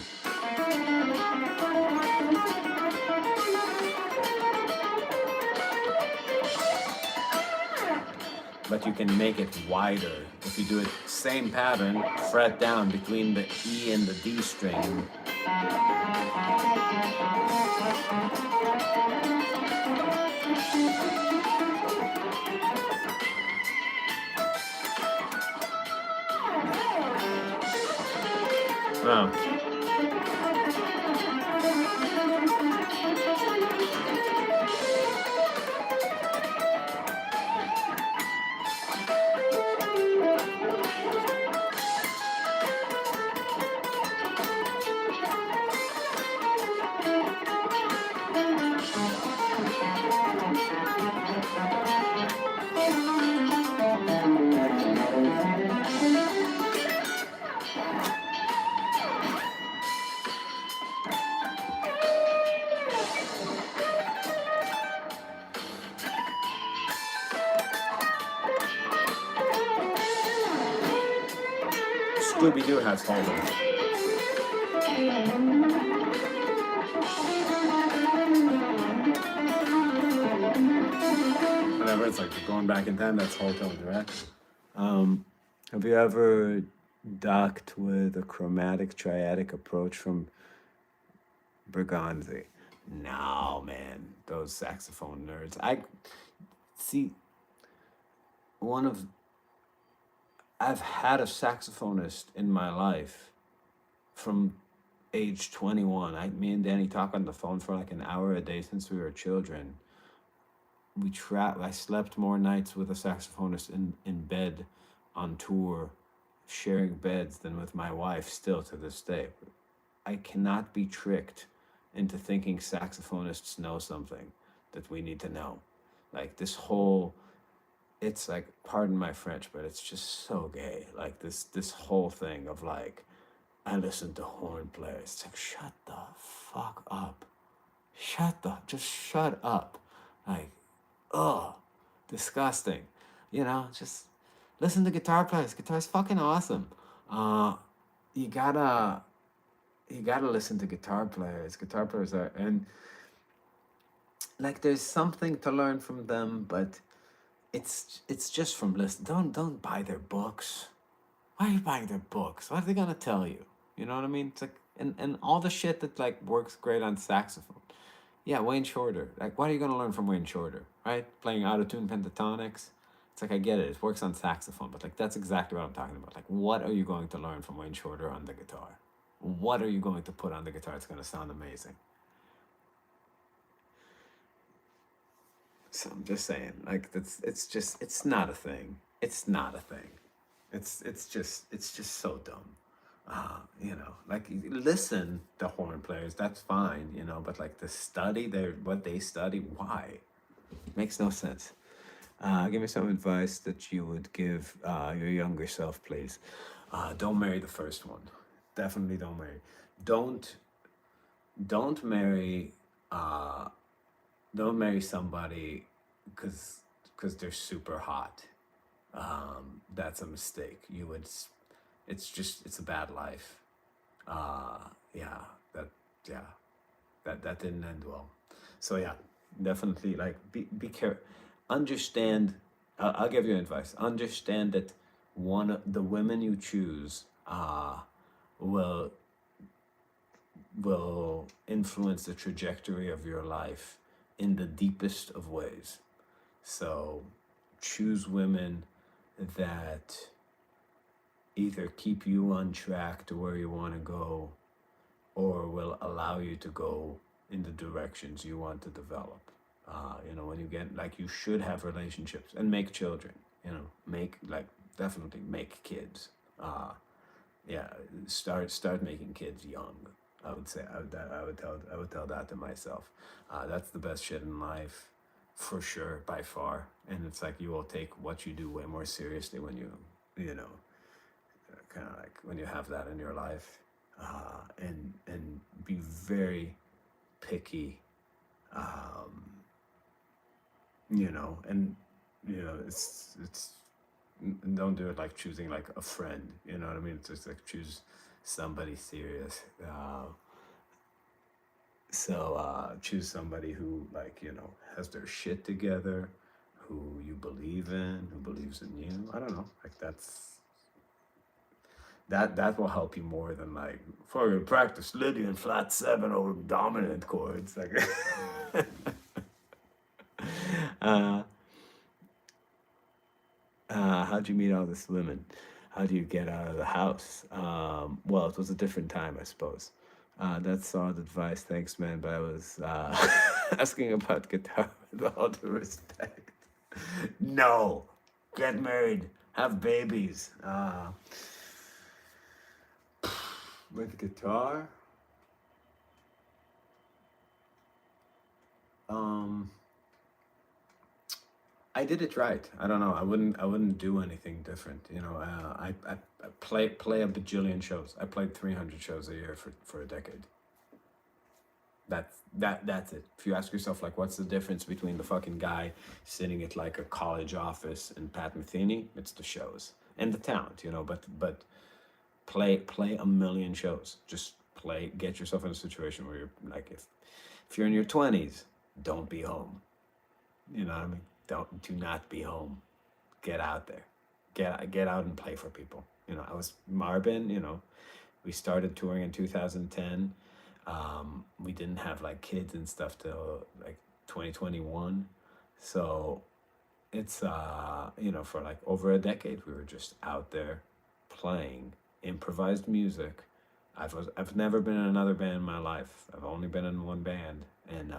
But you can make it wider. If you do it same pattern, fret down between the E and the D string. Oh. Scooby-Doo has holders. Whatever, it's like going back in time, that's whole tone, right? Have you ever docked with a chromatic triadic approach from Berganzi? No, man, those saxophone nerds. I see I've had a saxophonist in my life from age 21. Me and Danny talk on the phone for like an hour a day since we were children. I slept more nights with a saxophonist in bed on tour, sharing beds, than with my wife still to this day. I cannot be tricked into thinking saxophonists know something that we need to know. Like this whole, it's like, pardon my French, but it's just so gay. Like this whole thing of like, I listen to horn players. It's like, shut the fuck up. Just shut up. Like, ugh, disgusting. Just listen to guitar players. Guitar's fucking awesome. You gotta listen to guitar players. Guitar players are, and like there's something to learn from them, but it's just from listen. Don't buy their books. Why are you buying their books? What are they gonna tell you? You know what I mean? It's like, and all the shit that like works great on saxophone. Yeah, Wayne Shorter. Like, what are you going to learn from Wayne Shorter, right? Playing out-of-tune pentatonics. It's like, I get it. It works on saxophone, but like, that's exactly what I'm talking about. Like, what are you going to learn from Wayne Shorter on the guitar? What are you going to put on the guitar? It's going to sound amazing. So I'm just saying, like, it's not a thing. It's not a thing. It's just so dumb. Like, listen to horn players, that's fine, but like, what they study, why? Makes no sense. Give me some advice that you would give your younger self, please. Don't marry the first one. Definitely don't marry. Don't don't marry don't marry somebody because they're super hot. That's a mistake. It's a bad life. Yeah, yeah, that didn't end well. So yeah, definitely, like, be careful. Understand. I'll give you advice. Understand that the women you choose will will influence the trajectory of your life in the deepest of ways. So choose women that either keep you on track to where you want to go, or will allow you to go in the directions you want to develop. When you get, like, you should have relationships and make children. Definitely make kids. Yeah, start making kids young. I would say I would tell that to myself. That's the best shit in life, for sure, by far. And it's like, you will take what you do way more seriously when kind of like when you have that in your life, and be very picky, and it's don't do it like choosing like a friend. You know what I mean? It's just like, choose somebody serious. Choose somebody who, like, has their shit together, who you believe in, who believes in you. I don't know. Like, that will help you more than, like, for your practice Lydian flat 7 over dominant chords. Like, how'd you meet all these women? How do you get out of the house? Well, it was a different time, I suppose. That's solid advice. Thanks, man. But I was asking about guitar with all due respect. No, get married, have babies. With guitar, I did it right. I don't know. I wouldn't do anything different. I play a bajillion shows. I played 300 shows a year for a decade. That's it. If you ask yourself, like, what's the difference between the fucking guy sitting at like a college office and Pat Metheny, it's the shows and the talent, but play a million shows. Just get yourself in a situation where you're like, if you're in your 20s, don't be home. You know what I mean? Do not be home. Get out there. Get out and play for people. I was Marvin, we started touring in 2010. We didn't have like kids and stuff till like 2021. So it's for like over a decade we were just out there playing improvised music. I've never been in another band in my life. I've only been in one band, and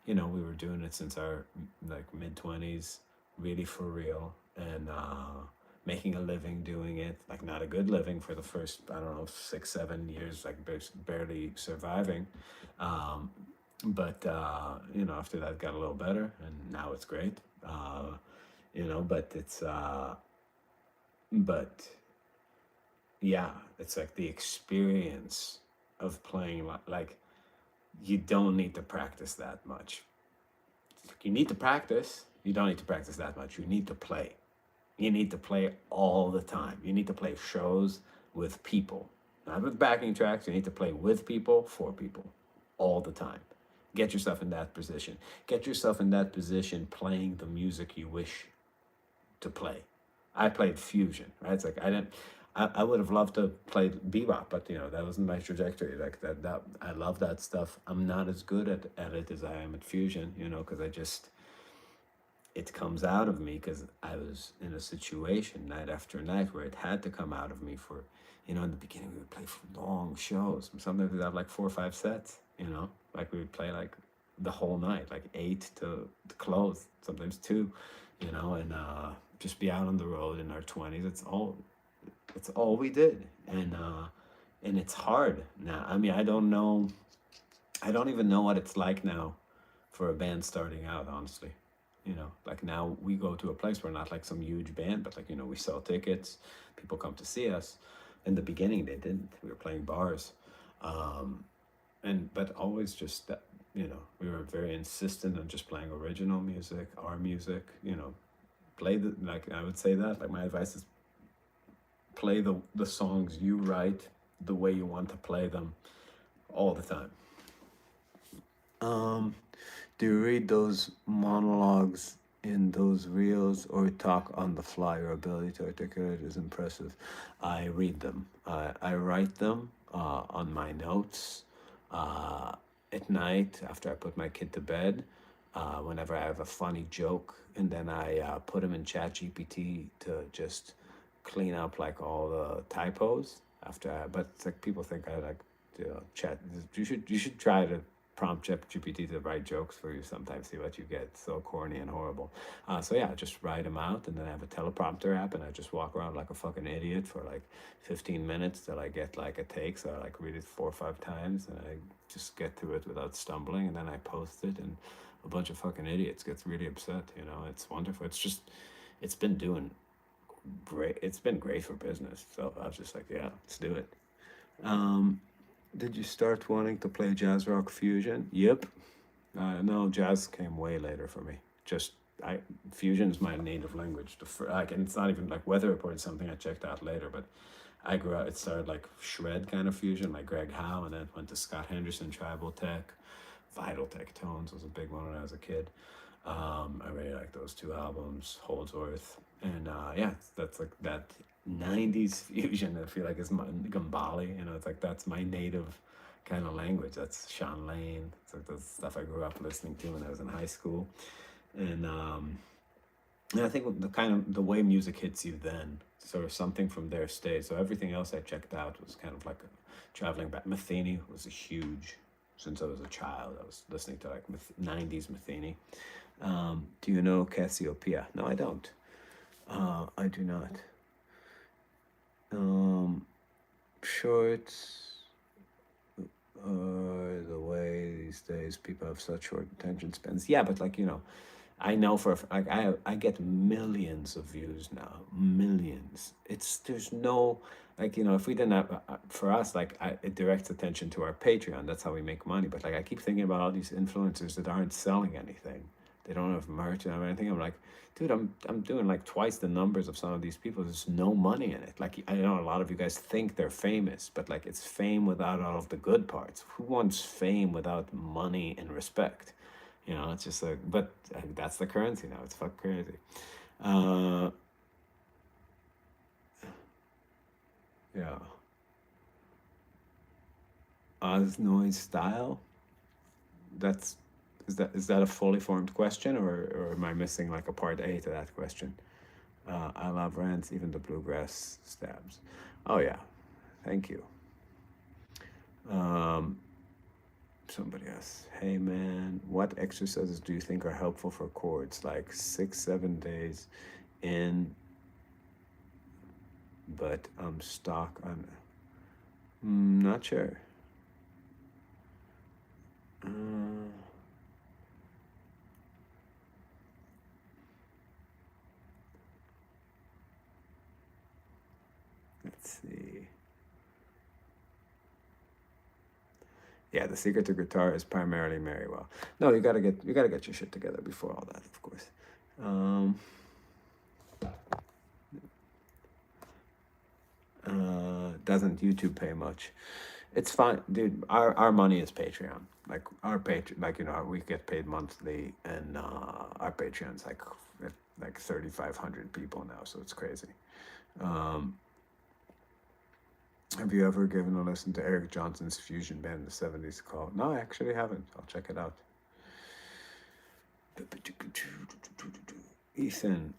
we were doing it since our like mid-20s, really for real, and making a living doing it, like not a good living for the first, I don't know, 6-7 years, like barely surviving. But after that got a little better, and now it's great. But yeah, it's like the experience of playing, like, you don't need to practice that much. You need to practice. You don't need to practice that much. You need to play. You need to play all the time. You need to play shows with people, not with backing tracks. You need to play with people, for people, all the time. Get yourself in that position. Get yourself in that position playing the music you wish to play. I played fusion, right? It's like I would have loved to play bebop, but that wasn't my trajectory. Like that I love that stuff. I'm not as good at it as I am at fusion, because it comes out of me because I was in a situation night after night where it had to come out of me for, in the beginning we would play for long shows. Sometimes we'd have like 4 or 5 sets, like we would play like the whole night, like 8 to close, sometimes 2, and just be out on the road in our 20s. It's all we did. And it's hard now. I mean, I don't even know what it's like now for a band starting out, honestly. Like now we go to a place, we're not like some huge band, but like, we sell tickets, people come to see us. In the beginning they didn't. We were playing bars. But always just that, we were very insistent on just playing original music, our music, play like I would say that, like my advice is play the songs you write the way you want to play them all the time. Do you read those monologues in those reels or talk on the fly? Your ability to articulate is impressive. I read them. I write them on my notes at night after I put my kid to bed. Whenever I have a funny joke, and then I put them in ChatGPT to just clean up like all the typos but it's like people think I like chat. You should try to prompt ChatGPT to write jokes for you sometimes, see what you get. It's so corny and horrible. So yeah, just write them out, and then I have a teleprompter app, and I just walk around like a fucking idiot for like 15 minutes till I get like a take. So I like read it 4 or 5 times, and I just get through it without stumbling, and then I post it, and a bunch of fucking idiots gets really upset. It's wonderful. It's been doing great. It's been great for business. So I was just like, yeah, let's do it. Did you start wanting to play jazz rock fusion? Yep. No, jazz came way later for me. Fusion is my native language. And it's not even like Weather Report is something I checked out later, but I grew up. It started like shred kind of fusion, like Greg Howe, and then it went to Scott Henderson, Tribal Tech, Vital Tech Tones was a big one when I was a kid. I really like those 2 albums, Holdsworth, and yeah, that's like that 90s fusion. I feel like is my Gambali, it's like that's my native kind of language. That's Sean Lane. It's like the stuff I grew up listening to when I was in high school, and I think the way music hits you then, sort of something from there stays. So everything else I checked out was kind of like traveling back. Matheny was a huge. Since I was a child, I was listening to like 90s Matheny. Do you know Cassiopeia? No, I don't. I do not. Shorts the way these days people have such short attention spans. Yeah, but like, I know like I get millions of views now, millions. There's no, like, if we didn't have, for us, like it directs attention to our Patreon. That's how we make money. But like I keep thinking about all these influencers that aren't selling anything. They don't have merch or anything. I'm like, dude, I'm doing like twice the numbers of some of these people. There's no money in it. Like, I know a lot of you guys think they're famous, but like it's fame without all of the good parts. Who wants fame without money and respect? It's just like, but that's the currency now. It's fucking crazy. Yeah. Oz noise style. Is that a fully formed question, or am I missing like a part A to that question? I love rants, even the bluegrass stabs. Oh yeah, thank you. Somebody else. Hey man, what exercises do you think are helpful for chords? Like 6-7 days in, but I'm stuck on. Not sure. Let's see. Yeah, the secret to guitar is primarily Merriwell. No, you gotta get your shit together before all that, of course. Doesn't YouTube pay much? It's fine, dude. Our money is Patreon. Like our Patreon, like we get paid monthly, and our Patreon's like 3,500 people now, so it's crazy. Have you ever given a listen to Eric Johnson's fusion band in the 70s called? No, I actually haven't. I'll check it out. Ethan,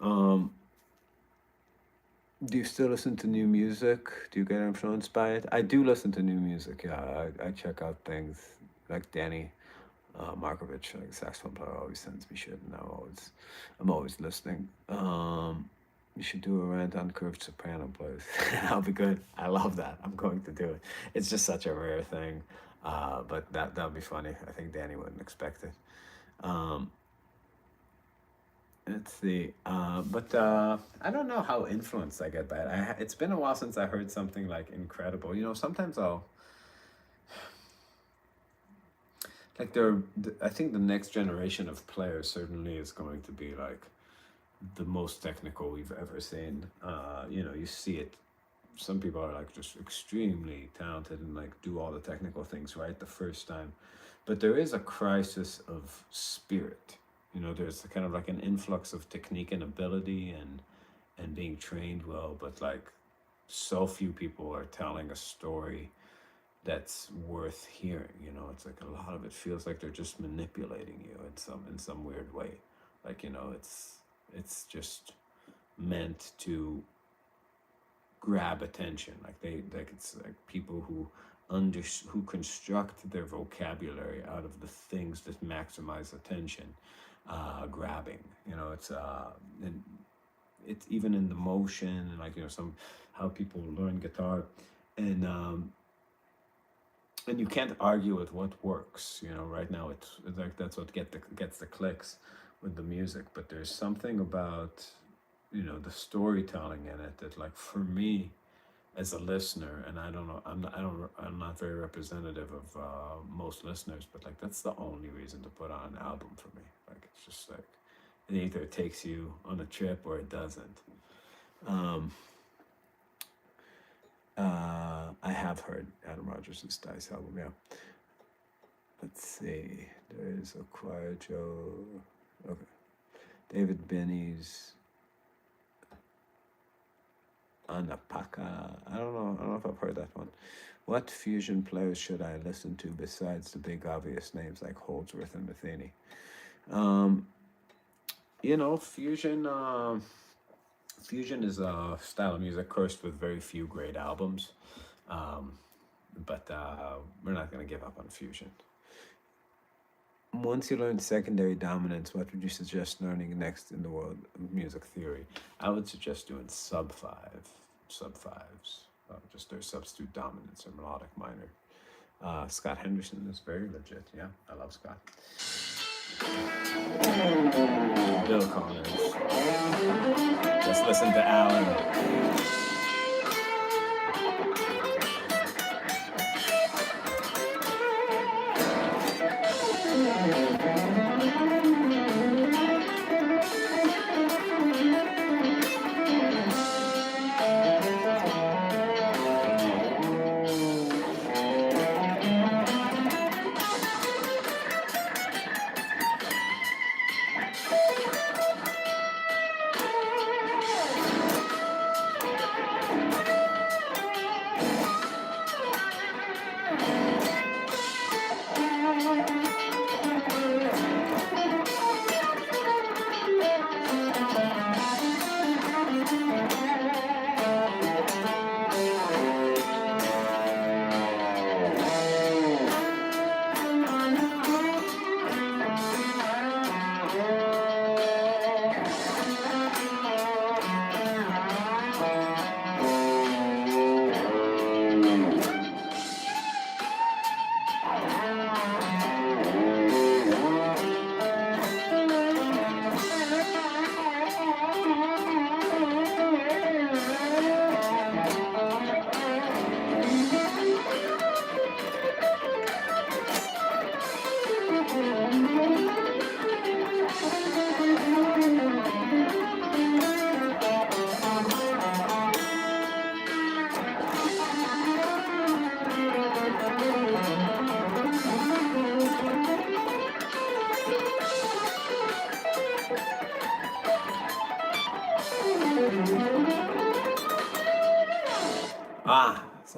do you still listen to new music? Do you get influenced by it? I do listen to new music, yeah. I check out things like Danny Markovich, like saxophone player, always sends me shit, and I'm always listening. You should do a rant on curved soprano players. That'll be good. I love that. I'm going to do it. It's just such a rare thing, but that'll be funny. I think Danny wouldn't expect it. Let's see. But I don't know how influenced I get by it. It's been a while since I heard something like incredible. You know, sometimes I think the next generation of players certainly is going to be like the most technical we've ever seen. You know, you see it. Some people are like just extremely talented and like do all the technical things right the first time. But there is a crisis of spirit. You know, there's kind of like an influx of technique and ability and being trained well, but like so few people are telling a story that's worth hearing. You know, it's like a lot of it feels like they're just manipulating you in some weird way. Like, you know, it's just meant to grab attention. It's like people who construct their vocabulary out of the things that maximize attention. Grabbing, you know, and it's even in the motion and like, you know, how people learn guitar, and you can't argue with what works. You know, right now it's like that's what gets the clicks with the music. But there's something about, you know, the storytelling in it that, like, for me as a listener, and I don't know, I'm not very representative of most listeners, but like that's the only reason to put on an album for me. Like, it's just like it either takes you on a trip or it doesn't. I have heard Adam Rogers' Dice album, yeah. Let's see. There is a Choir Joe. Okay. David Binney's Anapaka. I don't know if I've heard that one. What fusion players should I listen to besides the big obvious names like Holdsworth and Matheny? You know, fusion is a style of music cursed with very few great albums. But we're not going to give up on fusion. Once you learn secondary dominance, what would you suggest learning next in the world of music theory? I would suggest doing sub fives. Just their substitute dominance or melodic minor. Scott Henderson is very legit. Yeah, I love Scott. Bill Collins. Just listen to Alan.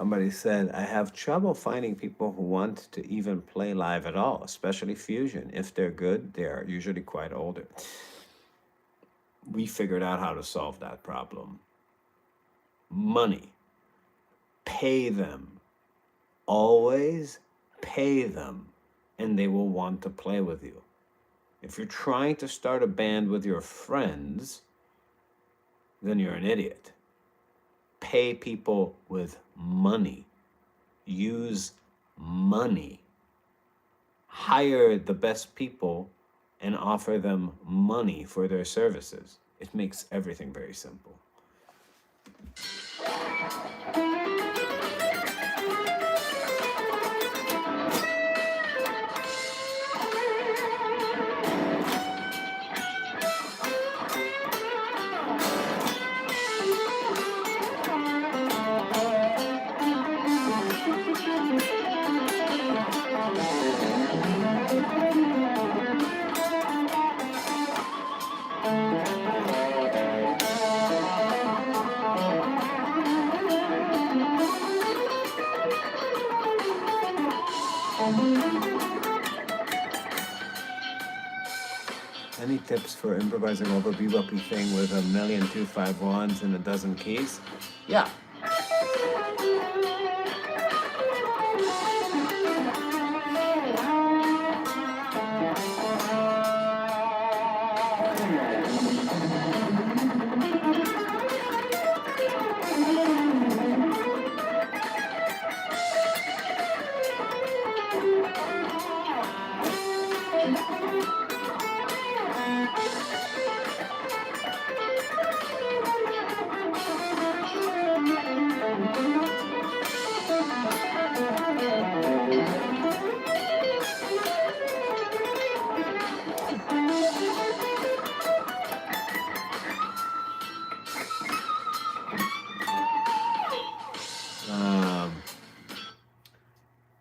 Somebody said, I have trouble finding people who want to even play live at all, especially fusion. If they're good, they're usually quite older. We figured out how to solve that problem. Money. Pay them. Always pay them, and they will want to play with you. If you're trying to start a band with your friends, then you're an idiot. Pay people with money. Use money. Hire the best people and offer them money for their services. It makes everything very simple. Any tips for improvising over beboppy thing with 1,251s and a dozen keys? Yeah.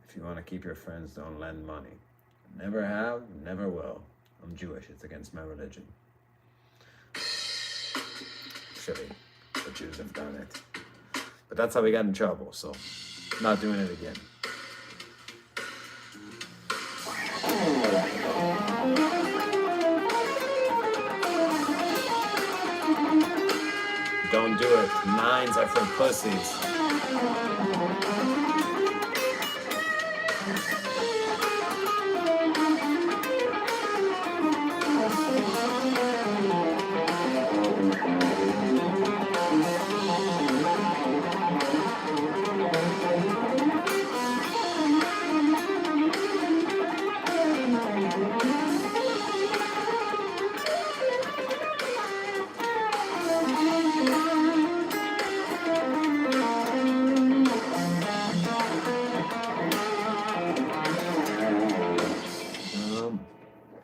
If you want to keep your friends, don't lend money. Never have, never will. I'm Jewish. It's against my religion. Actually, the Jews have done it. But that's how we got in trouble, so not doing it again. Don't do it. 9s are for pussies.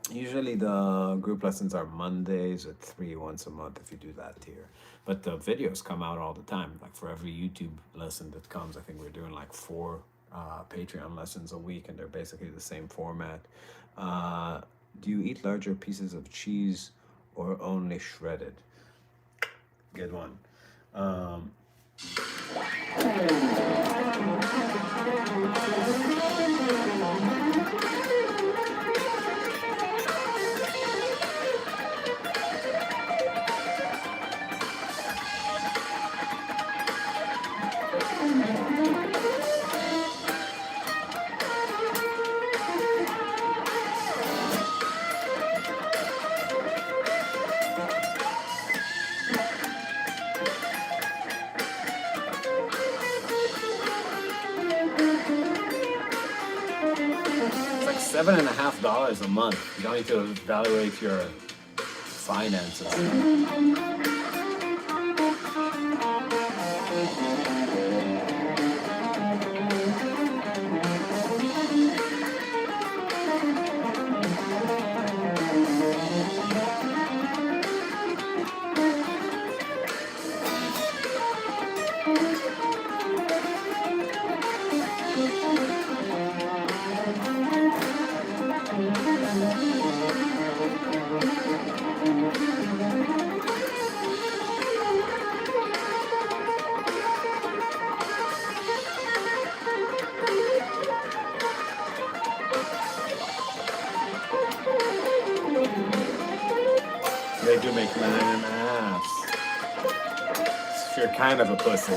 Usually the group lessons are Mondays at 3 once a month if you do that tier. But the videos come out all the time. Like for every YouTube lesson that comes, I think we're doing like 4 Patreon lessons a week, and they're basically the same format. Do you eat larger pieces of cheese or only shredded? Good one. $7.50 a month. You don't need to evaluate your finances. they do make man in the ass. If you're kind of a pussy.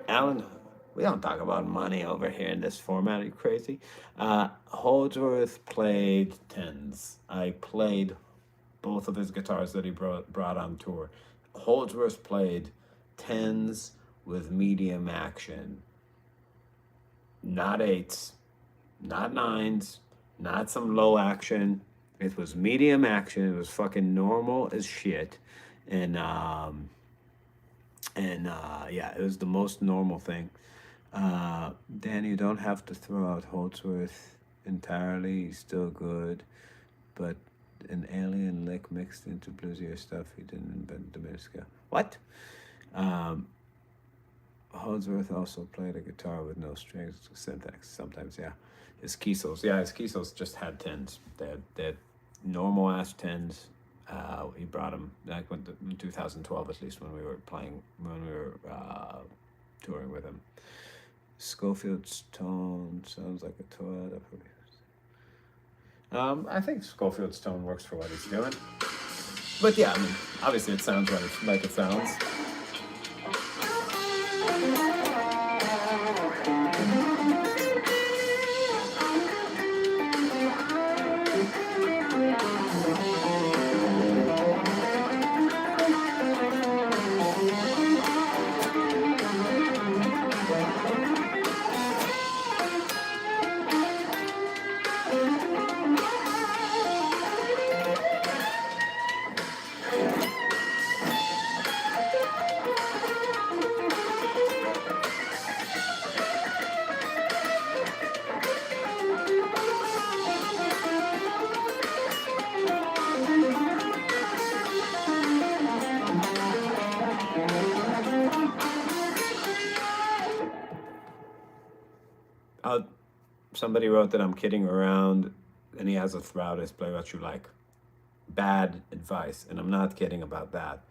Alan, we don't talk about money over here in this format. Are you crazy? Holdsworth played tens. I played both of his guitars that he brought on tour. Holdsworth played tens with medium action, not eights, not nines, not some low action. It was medium action. It was fucking normal as shit, and yeah, it was the most normal thing. Danny, you don't have to throw out Holdsworth entirely. He's still good, but an alien lick mixed into bluesier stuff. He didn't invent diminished. What? Holdsworth also played a guitar with no strings, syntax. Sometimes, yeah. His Kiesel's just had tens. They had normal ass tens. He brought them like in 2012, at least when we were touring with him. Schofield's tone sounds like a Toyota. I think Schofield's tone works for what he's doing. But yeah, I mean, obviously it sounds like it sounds. Somebody wrote that I'm kidding around, and he has a throughout play what you like. Bad advice, and I'm not kidding about that.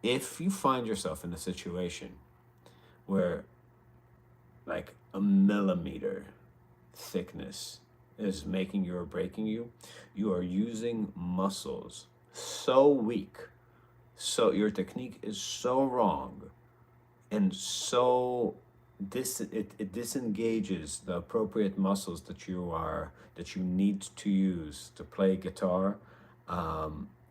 If you find yourself in a situation where like a millimeter thickness is making you or breaking you, you are using muscles so weak, so your technique is so wrong, and so it disengages the appropriate muscles that you need to use to play guitar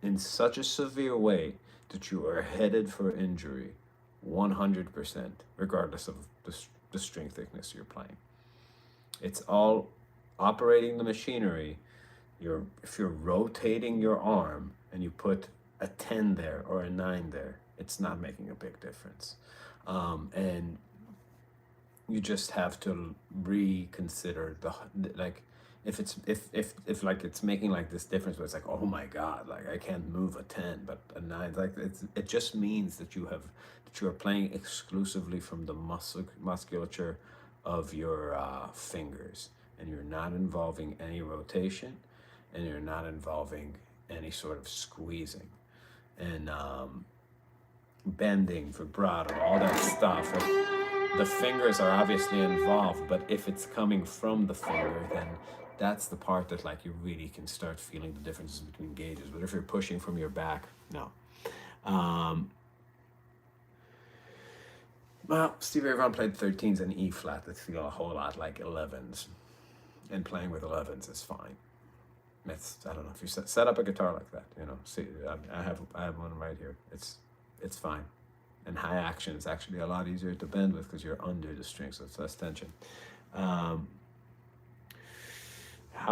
in such a severe way that you are headed for injury 100%, regardless of the string thickness you're playing. It's all operating the machinery. If you're rotating your arm and you put a 10 there or a 9 there, it's not making a big difference. And you just have to reconsider if like it's making like this difference where it's like, oh my god, like I can't move a 10 but a 9, like it just means that you are playing exclusively from the musculature of your fingers, and you're not involving any rotation, and you're not involving any sort of squeezing and bending, vibrato, all that stuff. The fingers are obviously involved, but if it's coming from the finger, then that's the part that like you really can start feeling the differences between gauges. But if you're pushing from your back, no. Well, Stevie Ray Vaughan played 13s and E flat that feel a whole lot like 11s, and playing with 11s is fine. I don't know if you set up a guitar like that, see, I have one right here. It's fine. And high action is actually a lot easier to bend with because you're under the string, so it's less tension. How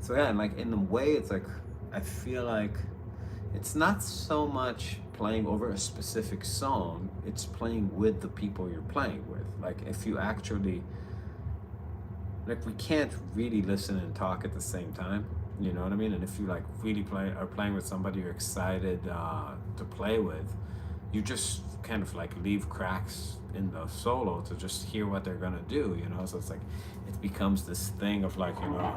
So yeah, and like in a way, it's like I feel like it's not so much playing over a specific song, it's playing with the people you're playing with. Like if you actually, like we can't really listen and talk at the same time, you know what I mean? And if you like really are playing with somebody you're excited to play with, you just kind of like leave cracks in the solo to just hear what they're gonna do, you know? So it's like, it becomes this thing of like, you know,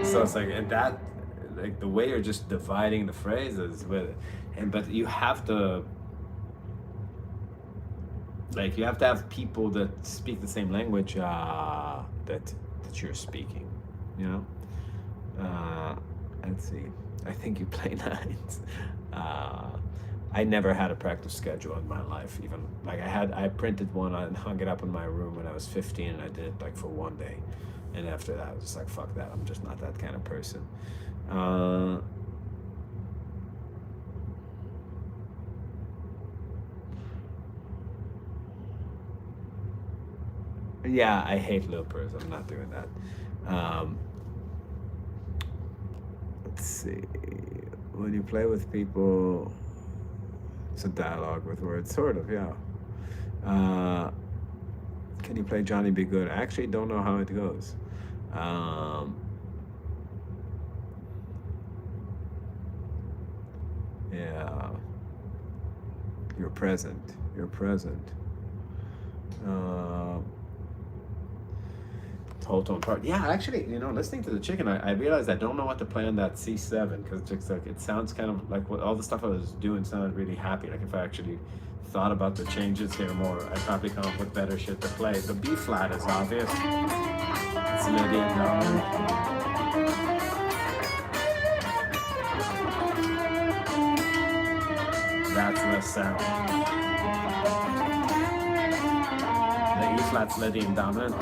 so it's like, and that, like the way you're just dividing the phrases with, and but you have to, like you have to have people that speak the same language that you're speaking, you know. Let's see. I think you play nines. I never had a practice schedule in my life. Even like I printed one and hung it up in my room when I was 15, and I did it like for one day, and after that I was just like, fuck that. I'm just not that kind of person. Yeah, I hate loopers. I'm not doing that. Let's see. When you play with people, it's a dialogue with words, sort of, yeah. Can you play Johnny Be Good? I actually don't know how it goes. Yeah. You're present. You're present. Whole tone part. Yeah, actually, you know, listening to the chicken, I realized I don't know what to play on that C7 because it's like it sounds kind of like what all the stuff I was doing sounded really happy. Like if I actually thought about the changes here more, I'd probably come up with better shit to play. The B flat is obvious. It's Lydian dominant. That's less sound. The E flat's Lydian dominant.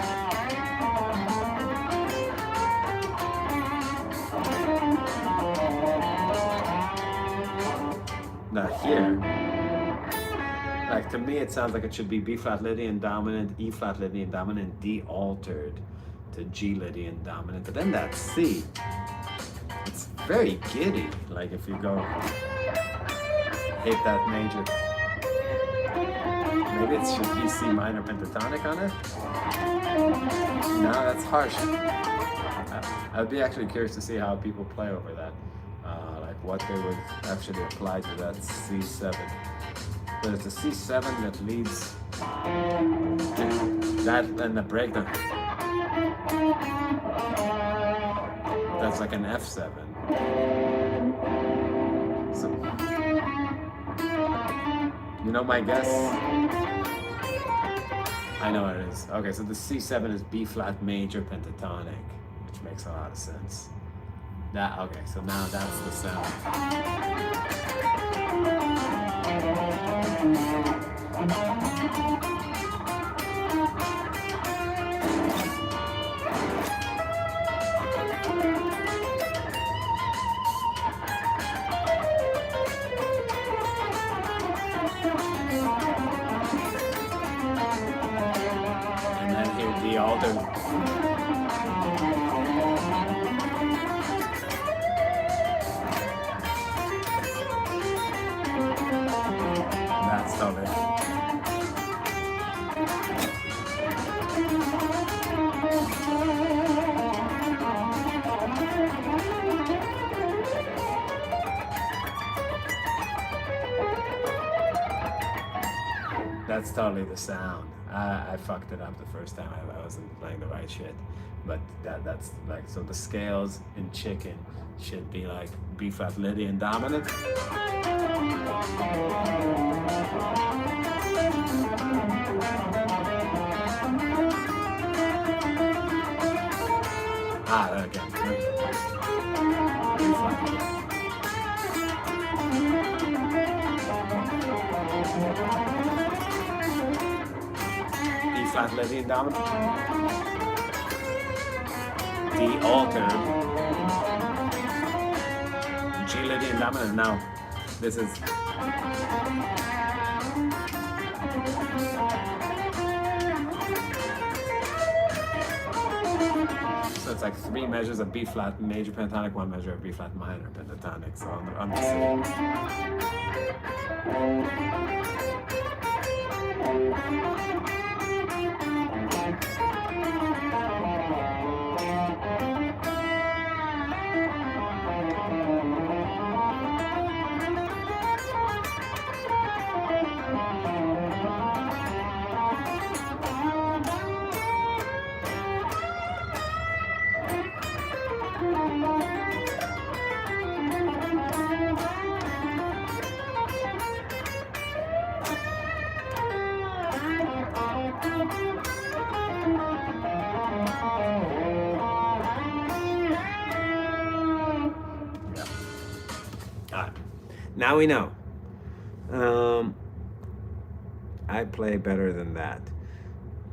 Now here, like to me it sounds like it should be B flat Lydian dominant, E flat Lydian dominant, D altered to G Lydian dominant, but then that C, it's very giddy, like if you go hit that major, maybe it should be C minor pentatonic on it? No, that's harsh. I'd be actually curious to see how people play over that. What they would actually apply to that C7. But it's a C7 that leads that and the breakdown. That's like an F7. So, you know my guess? I know what it is. Okay, so the C7 is B flat major pentatonic, which makes a lot of sense. That, okay, so now that's the sound. And then here the alter. Of it. That's totally the sound. I fucked it up the first time. I wasn't playing the right shit, but that's like, so the scales in chicken should be like B flat Lydian dominant. Again. B flat. E flat Lydian dominant. D altered. G Lydian dominant. Now, this is. So it's like 3 measures of B flat major pentatonic, 1 measure of B flat minor pentatonic. So on the C. Now we know. I play better than that.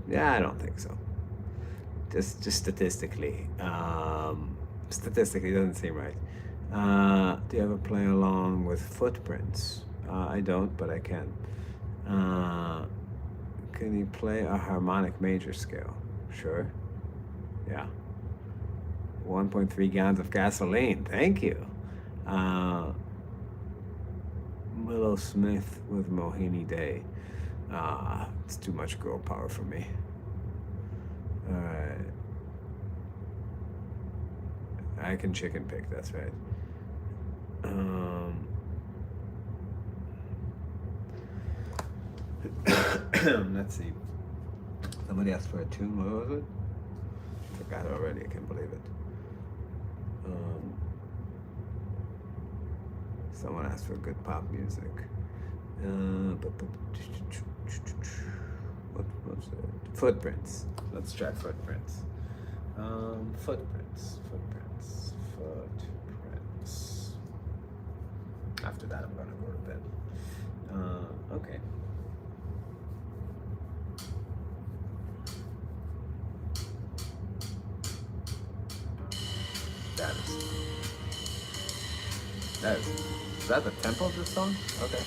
Yeah, I don't think so. Just statistically. Statistically, it doesn't seem right. Do you ever play along with footprints? I don't, but I can. Can you play a harmonic major scale? Sure. Yeah. 1.3 gallons of gasoline. Thank you. Willow Smith with Mohini Day. It's too much girl power for me. Alright. I can chicken pick, that's right. Let's see. Somebody asked for a tune, what was it? I forgot already, I can't believe it. Someone asked for good pop music. What was it? Footprints. Let's try Footprints. Footprints. After that, I'm gonna go to bed. Okay. Is that the tempo of this song? Okay.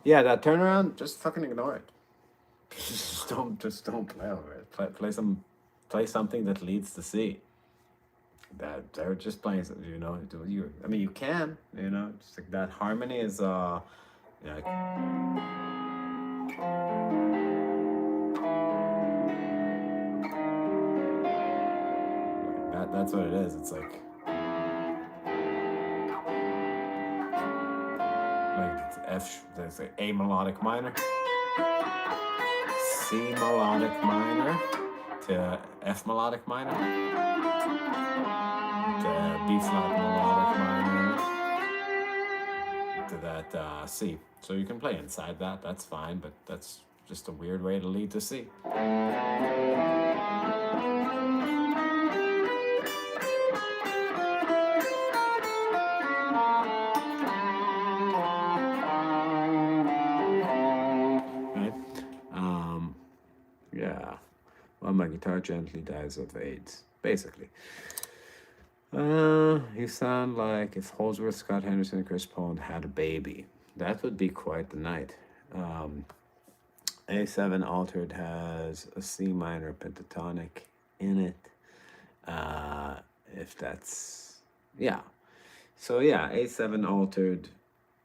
Yeah, that turnaround, just fucking ignore it. Just don't play over it. Play something that leads to C. That they're just playing, you know. I mean, you can, you know, just like that harmony is, you know, that's what it is. It's like it's F. There's like A melodic minor, C melodic minor to F melodic minor to B flat melodic minor to that C. So you can play inside that. That's fine, but that's just a weird way to lead to C. Yeah. Well, my guitar gently dies of AIDS, basically. You sound like if Holsworth, Scott Henderson, and Chris Poland had a baby. That would be quite the night. A7 altered has a C minor pentatonic in it. If that's, yeah. So yeah, A7 altered,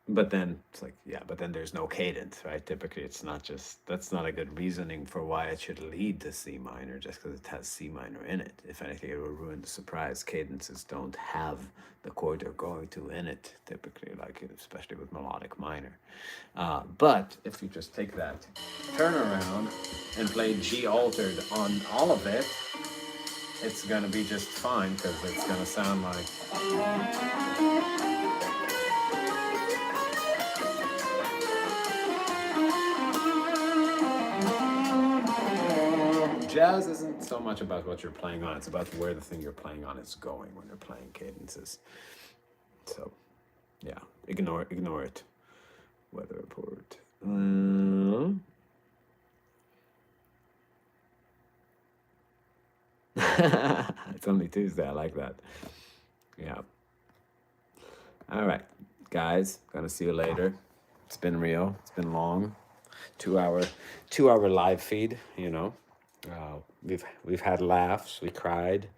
but then it's like, yeah, but then there's no cadence, right? Typically, it's not just, that's not a good reasoning for why it should lead to C minor just because it has C minor in it. If anything, it will ruin the surprise. Cadences don't have the chord they're going to in it, typically, like especially with melodic minor. But if you just take that turnaround and play G altered on all of it, it's gonna be just fine because it's gonna sound like. Jazz isn't so much about what you're playing on, it's about where the thing you're playing on is going when you're playing cadences. So, yeah, ignore it. Weather report. It's only Tuesday, I like that. Yeah. All right, guys, gonna see you later. It's been real, it's been long. 2-hour live feed, you know. We've had laughs, we cried.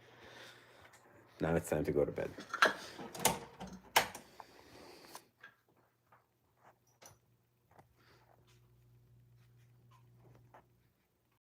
Now it's time to go to bed.